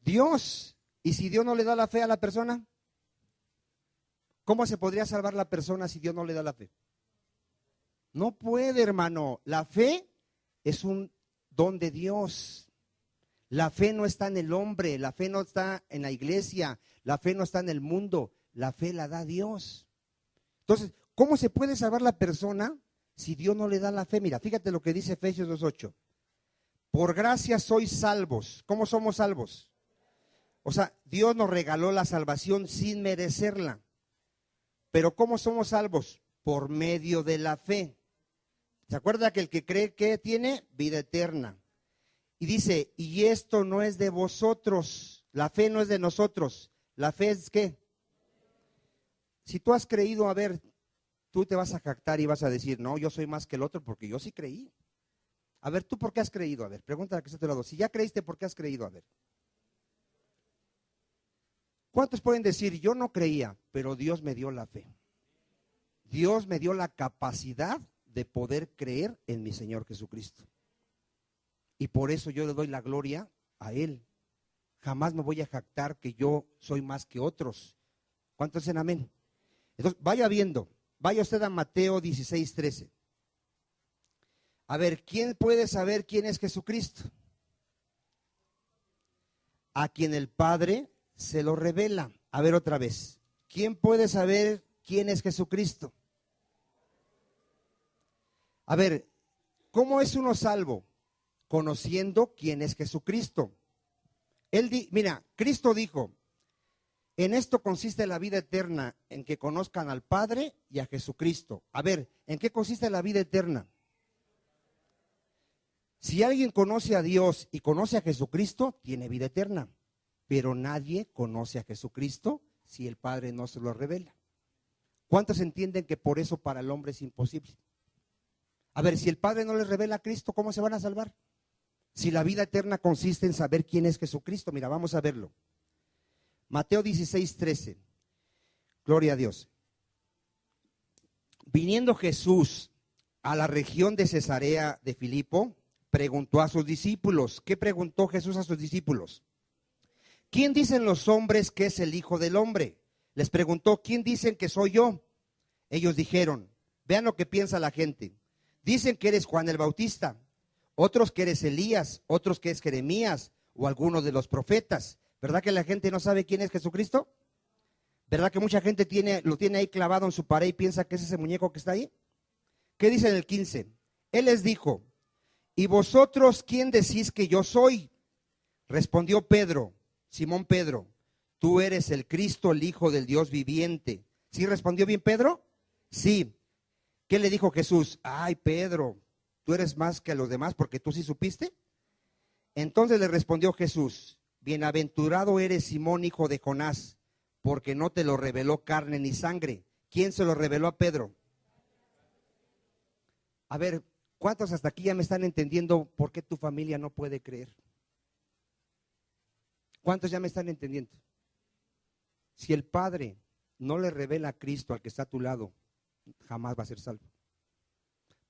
Dios. ¿Y si Dios no le da la fe a la persona? ¿Cómo se podría salvar la persona si Dios no le da la fe? No puede, hermano. La fe es un don de Dios. La fe no está en el hombre, la fe no está en la iglesia, la fe no está en el mundo, la fe la da Dios. Entonces, ¿cómo se puede salvar la persona si Dios no le da la fe? Mira, fíjate lo que dice Efesios 2:8. Por gracia sois salvos. ¿Cómo somos salvos? O sea, Dios nos regaló la salvación sin merecerla. Pero ¿cómo somos salvos? Por medio de la fe. ¿Se acuerda que el que cree que tiene vida eterna? Y dice, y esto no es de vosotros, la fe no es de nosotros, la fe es ¿qué? Si tú has creído, a ver, tú te vas a jactar y vas a decir, no, yo soy más que el otro porque yo sí creí. A ver, ¿tú por qué has creído? A ver, pregúntale a que está a tu lado. Si ya creíste, ¿por qué has creído? A ver. ¿Cuántos pueden decir, yo no creía, pero Dios me dio la fe? Dios me dio la capacidad de poder creer en mi Señor Jesucristo. Y por eso yo le doy la gloria a Él. Jamás me voy a jactar que yo soy más que otros. ¿Cuántos dicen amén? Entonces, vaya viendo, vaya usted a Mateo 16:13. A ver, ¿quién puede saber quién es Jesucristo? A quien el Padre se lo revela. A ver otra vez. ¿Quién puede saber quién es Jesucristo? A ver, ¿cómo es uno salvo? Conociendo quién es Jesucristo. Mira, Cristo dijo, en esto consiste la vida eterna, en que conozcan al Padre y a Jesucristo. A ver, ¿en qué consiste la vida eterna? Si alguien conoce a Dios y conoce a Jesucristo, tiene vida eterna. Pero nadie conoce a Jesucristo si el Padre no se lo revela. ¿Cuántos entienden que por eso para el hombre es imposible? A ver, si el Padre no les revela a Cristo, ¿cómo se van a salvar? Si la vida eterna consiste en saber quién es Jesucristo. Mira, vamos a verlo. Mateo 16:13. Gloria a Dios. Viniendo Jesús a la región de Cesarea de Filipo, preguntó a sus discípulos. ¿Qué preguntó Jesús a sus discípulos? ¿Quién dicen los hombres que es el Hijo del Hombre? Les preguntó, ¿quién dicen que soy yo? Ellos dijeron, vean lo que piensa la gente. Dicen que eres Juan el Bautista, otros que eres Elías, otros que es Jeremías o alguno de los profetas. ¿Verdad que la gente no sabe quién es Jesucristo? ¿Verdad que mucha gente lo tiene ahí clavado en su pared y piensa que es ese muñeco que está ahí? ¿Qué dice en el 15? Él les dijo, ¿y vosotros quién decís que yo soy? Respondió Pedro, Simón Pedro, tú eres el Cristo, el Hijo del Dios viviente. ¿Sí respondió bien Pedro? Sí. ¿Qué le dijo Jesús? Ay, Pedro, ¿tú eres más que los demás porque tú sí supiste? Entonces le respondió Jesús, bienaventurado eres Simón, hijo de Jonás, porque no te lo reveló carne ni sangre. ¿Quién se lo reveló a Pedro? A ver, ¿cuántos hasta aquí ya me están entendiendo por qué tu familia no puede creer? ¿Cuántos ya me están entendiendo? Si el Padre no le revela a Cristo al que está a tu lado, jamás va a ser salvo.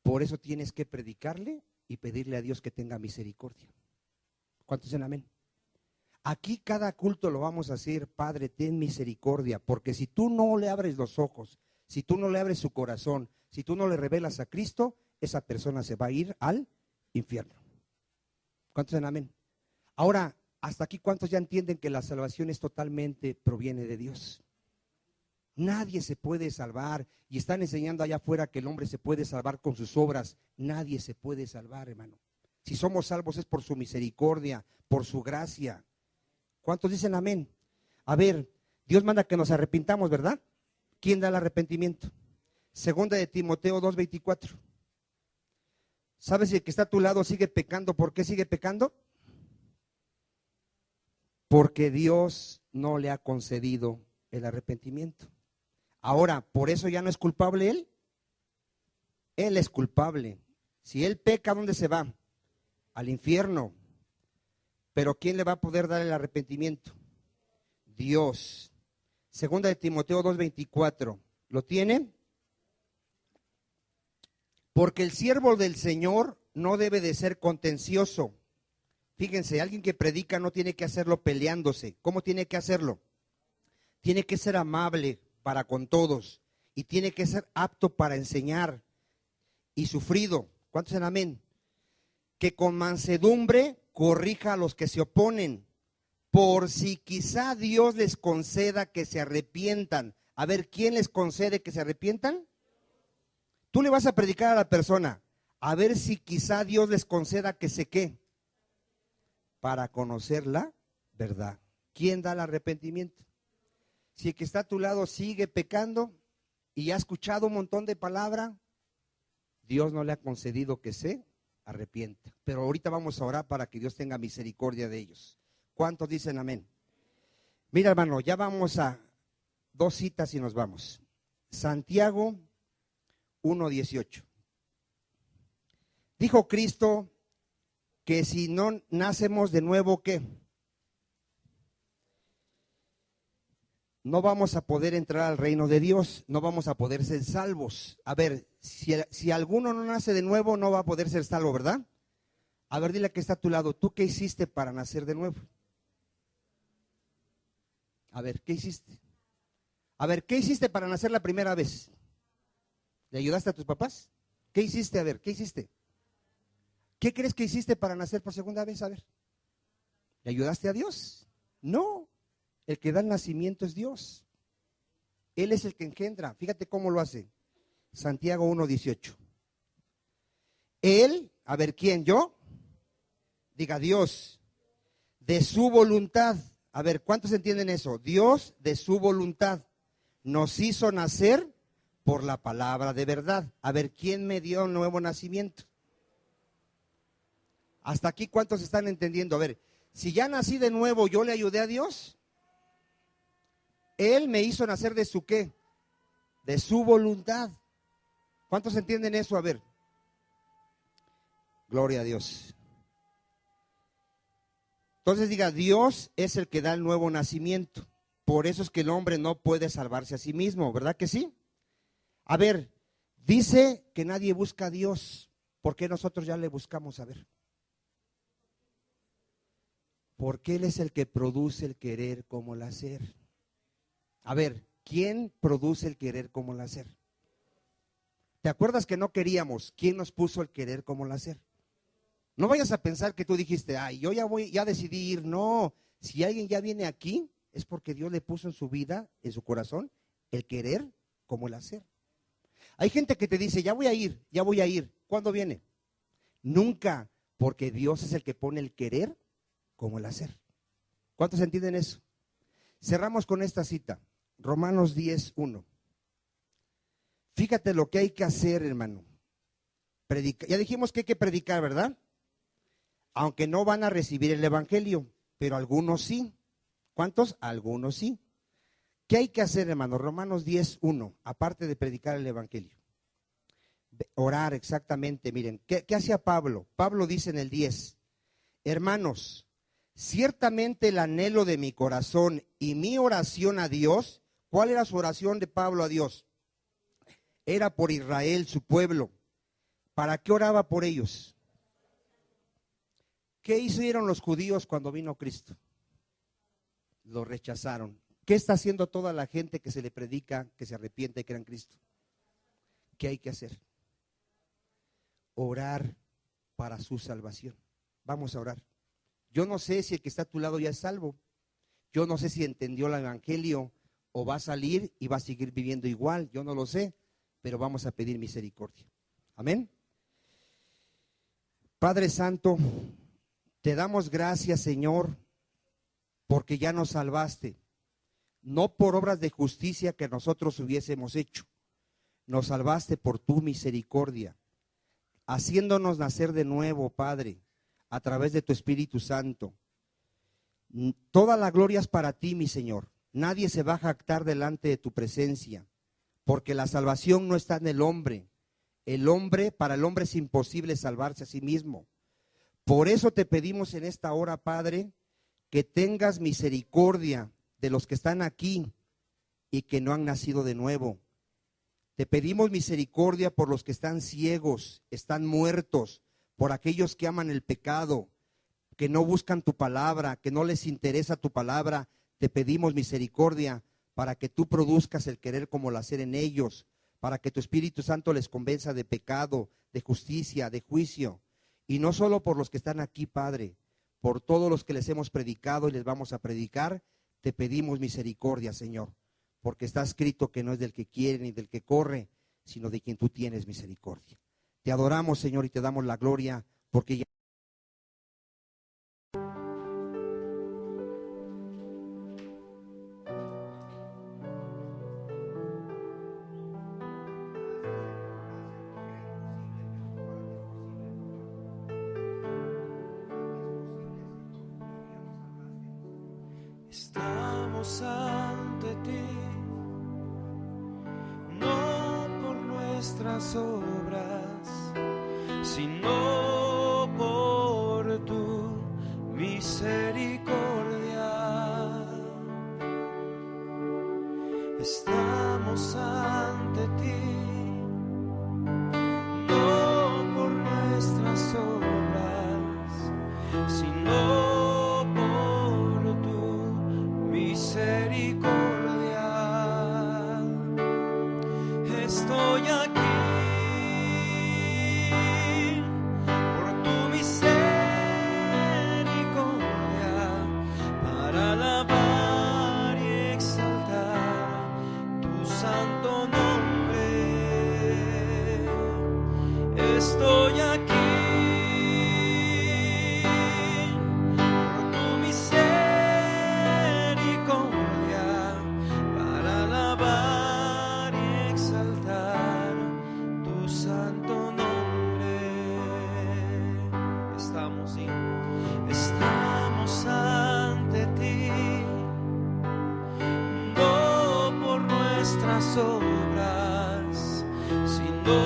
Por eso tienes que predicarle y pedirle a Dios que tenga misericordia. ¿Cuántos dicen amén? Aquí cada culto lo vamos a hacer, Padre, ten misericordia, porque si tú no le abres los ojos, si tú no le abres su corazón, si tú no le revelas a Cristo, esa persona se va a ir al infierno. ¿Cuántos dicen amén? Ahora, hasta aquí, ¿cuántos ya entienden que la salvación es totalmente proviene de Dios? Nadie se puede salvar, y están enseñando allá afuera que el hombre se puede salvar con sus obras. Nadie se puede salvar, hermano. Si somos salvos es por su misericordia, por su gracia. ¿Cuántos dicen amén? A ver, Dios manda que nos arrepintamos, ¿verdad? ¿Quién da el arrepentimiento? Segunda de Timoteo 2:24. ¿Sabes si el que está a tu lado sigue pecando? ¿Por qué sigue pecando? Porque Dios no le ha concedido el arrepentimiento. Ahora, ¿por eso ya no es culpable él? Él es culpable. Si él peca, ¿a dónde se va? Al infierno. Pero ¿quién le va a poder dar el arrepentimiento? Dios. Segunda de Timoteo 2:24. ¿Lo tiene? Porque el siervo del Señor no debe de ser contencioso. Fíjense, alguien que predica no tiene que hacerlo peleándose. ¿Cómo tiene que hacerlo? Tiene que ser amable para con todos y tiene que ser apto para enseñar y sufrido. ¿Cuántos dicen amén? Que con mansedumbre corrija a los que se oponen, por si quizá Dios les conceda que se arrepientan. A ver, ¿quién les concede que se arrepientan? Tú le vas a predicar a la persona, a ver si quizá Dios les conceda que se ¿qué? Para conocer la verdad. ¿Quién da el arrepentimiento? Si el que está a tu lado sigue pecando y ha escuchado un montón de palabra, Dios no le ha concedido que se arrepienta. Pero ahorita vamos a orar para que Dios tenga misericordia de ellos. ¿Cuántos dicen amén? Mira, hermano, ya vamos a 2 citas y nos vamos. Santiago 1:18. Dijo Cristo que si no nacemos de nuevo, ¿qué? No vamos a poder entrar al reino de Dios, no vamos a poder ser salvos. A ver, si alguno no nace de nuevo, no va a poder ser salvo, ¿verdad? A ver, dile que está a tu lado, ¿tú qué hiciste para nacer de nuevo? A ver, ¿qué hiciste? A ver, ¿qué hiciste para nacer la primera vez? ¿Le ayudaste a tus papás? ¿Qué hiciste? A ver, ¿qué hiciste? ¿Qué crees que hiciste para nacer por segunda vez? A ver, ¿le ayudaste a Dios? No. El que da el nacimiento es Dios. Él es el que engendra. Fíjate cómo lo hace. Santiago 1:18. Él, a ver, ¿quién? ¿Yo? Diga Dios. De su voluntad. A ver, ¿cuántos entienden eso? Dios de su voluntad nos hizo nacer por la palabra de verdad. A ver, ¿quién me dio un nuevo nacimiento? Hasta aquí, ¿cuántos están entendiendo? A ver, si ya nací de nuevo, ¿yo le ayudé a Dios? Él me hizo nacer de su ¿qué? De su voluntad. ¿Cuántos entienden eso? A ver. Gloria a Dios. Entonces diga, Dios es el que da el nuevo nacimiento. Por eso es que el hombre no puede salvarse a sí mismo, ¿verdad que sí? A ver, dice que nadie busca a Dios. ¿Por qué nosotros ya le buscamos? A ver. Porque Él es el que produce el querer como el hacer. A ver, ¿quién produce el querer como el hacer? ¿Te acuerdas que no queríamos? ¿Quién nos puso el querer como el hacer? No vayas a pensar que tú dijiste, ay, yo ya decidí ir. No, si alguien ya viene aquí, es porque Dios le puso en su vida, en su corazón, el querer como el hacer. Hay gente que te dice, ya voy a ir, ya voy a ir. ¿Cuándo viene? Nunca, porque Dios es el que pone el querer como el hacer. ¿Cuántos entienden eso? Cerramos con esta cita. Romanos 10:1. Fíjate lo que hay que hacer, hermano. Ya dijimos que hay que predicar, ¿verdad? Aunque no van a recibir el evangelio, pero algunos sí. ¿Cuántos? Algunos sí. ¿Qué hay que hacer, hermano? Romanos 10:1, aparte de predicar el evangelio. Orar, exactamente. Miren, ¿qué hacía Pablo? Pablo dice en el 10, hermanos, Ciertamente el anhelo de mi corazón y mi oración a Dios. ¿Cuál era su oración de Pablo a Dios? Era por Israel, su pueblo. ¿Para qué oraba por ellos? ¿Qué hicieron los judíos cuando vino Cristo? Lo rechazaron. ¿Qué está haciendo toda la gente que se le predica, que se arrepiente y cree en Cristo? ¿Qué hay que hacer? Orar para su salvación. Vamos a orar. Yo no sé si el que está a tu lado ya es salvo. Yo no sé si entendió el evangelio o va a salir y va a seguir viviendo igual. Yo no lo sé, pero vamos a pedir misericordia. Amén. Padre Santo, te damos gracias, Señor, porque ya nos salvaste. No por obras de justicia que nosotros hubiésemos hecho. Nos salvaste por tu misericordia, haciéndonos nacer de nuevo, Padre, a través de tu Espíritu Santo. Toda la gloria es para ti, mi Señor. Nadie se va a jactar delante de tu presencia, porque la salvación no está en el hombre. Para el hombre es imposible salvarse a sí mismo. Por eso te pedimos en esta hora, Padre, que tengas misericordia de los que están aquí y que no han nacido de nuevo. Te pedimos misericordia por los que están ciegos, están muertos, por aquellos que aman el pecado, que no buscan tu palabra, que no les interesa tu palabra. Te pedimos misericordia para que tú produzcas el querer como el hacer en ellos, para que tu Espíritu Santo les convenza de pecado, de justicia, de juicio. Y no solo por los que están aquí, Padre, por todos los que les hemos predicado y les vamos a predicar, te pedimos misericordia, Señor, porque está escrito que no es del que quiere ni del que corre, sino de quien tú tienes misericordia. Te adoramos, Señor, y te damos la gloria, porque ya estamos ante ti, no por nuestras obras, sino por tu misericordia. Estamos ante ti, no por nuestras obras, sino misericordia. Estoy aquí por tu misericordia, para alabar y exaltar tu santo nombre. Estoy aquí obras, sino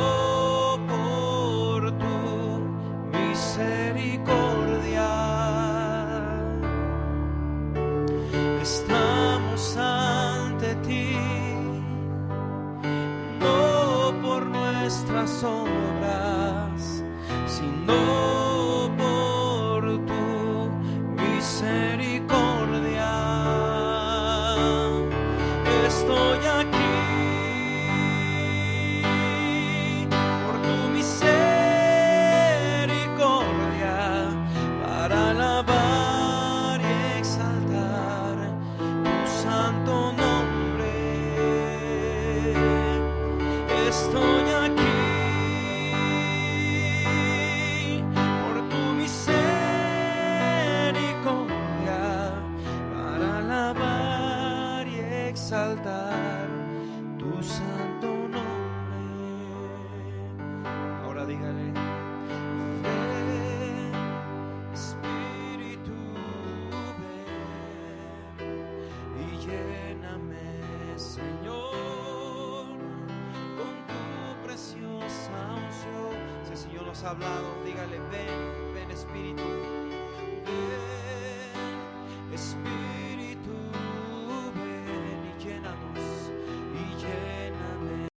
por tu misericordia. Estamos ante ti, no por nuestras obras, sino por tu misericordia. Estoy aquí por tu misericordia, para alabar y exaltar tu santo nombre. Estoy aquí por tu misericordia, para alabar y exaltar tu santo nombre. Ahora dígale: ven, Espíritu, ven y lléname, Señor, con tu preciosa unción. Si el Señor nos ha hablado, dígale: ven, ven, Espíritu, ven.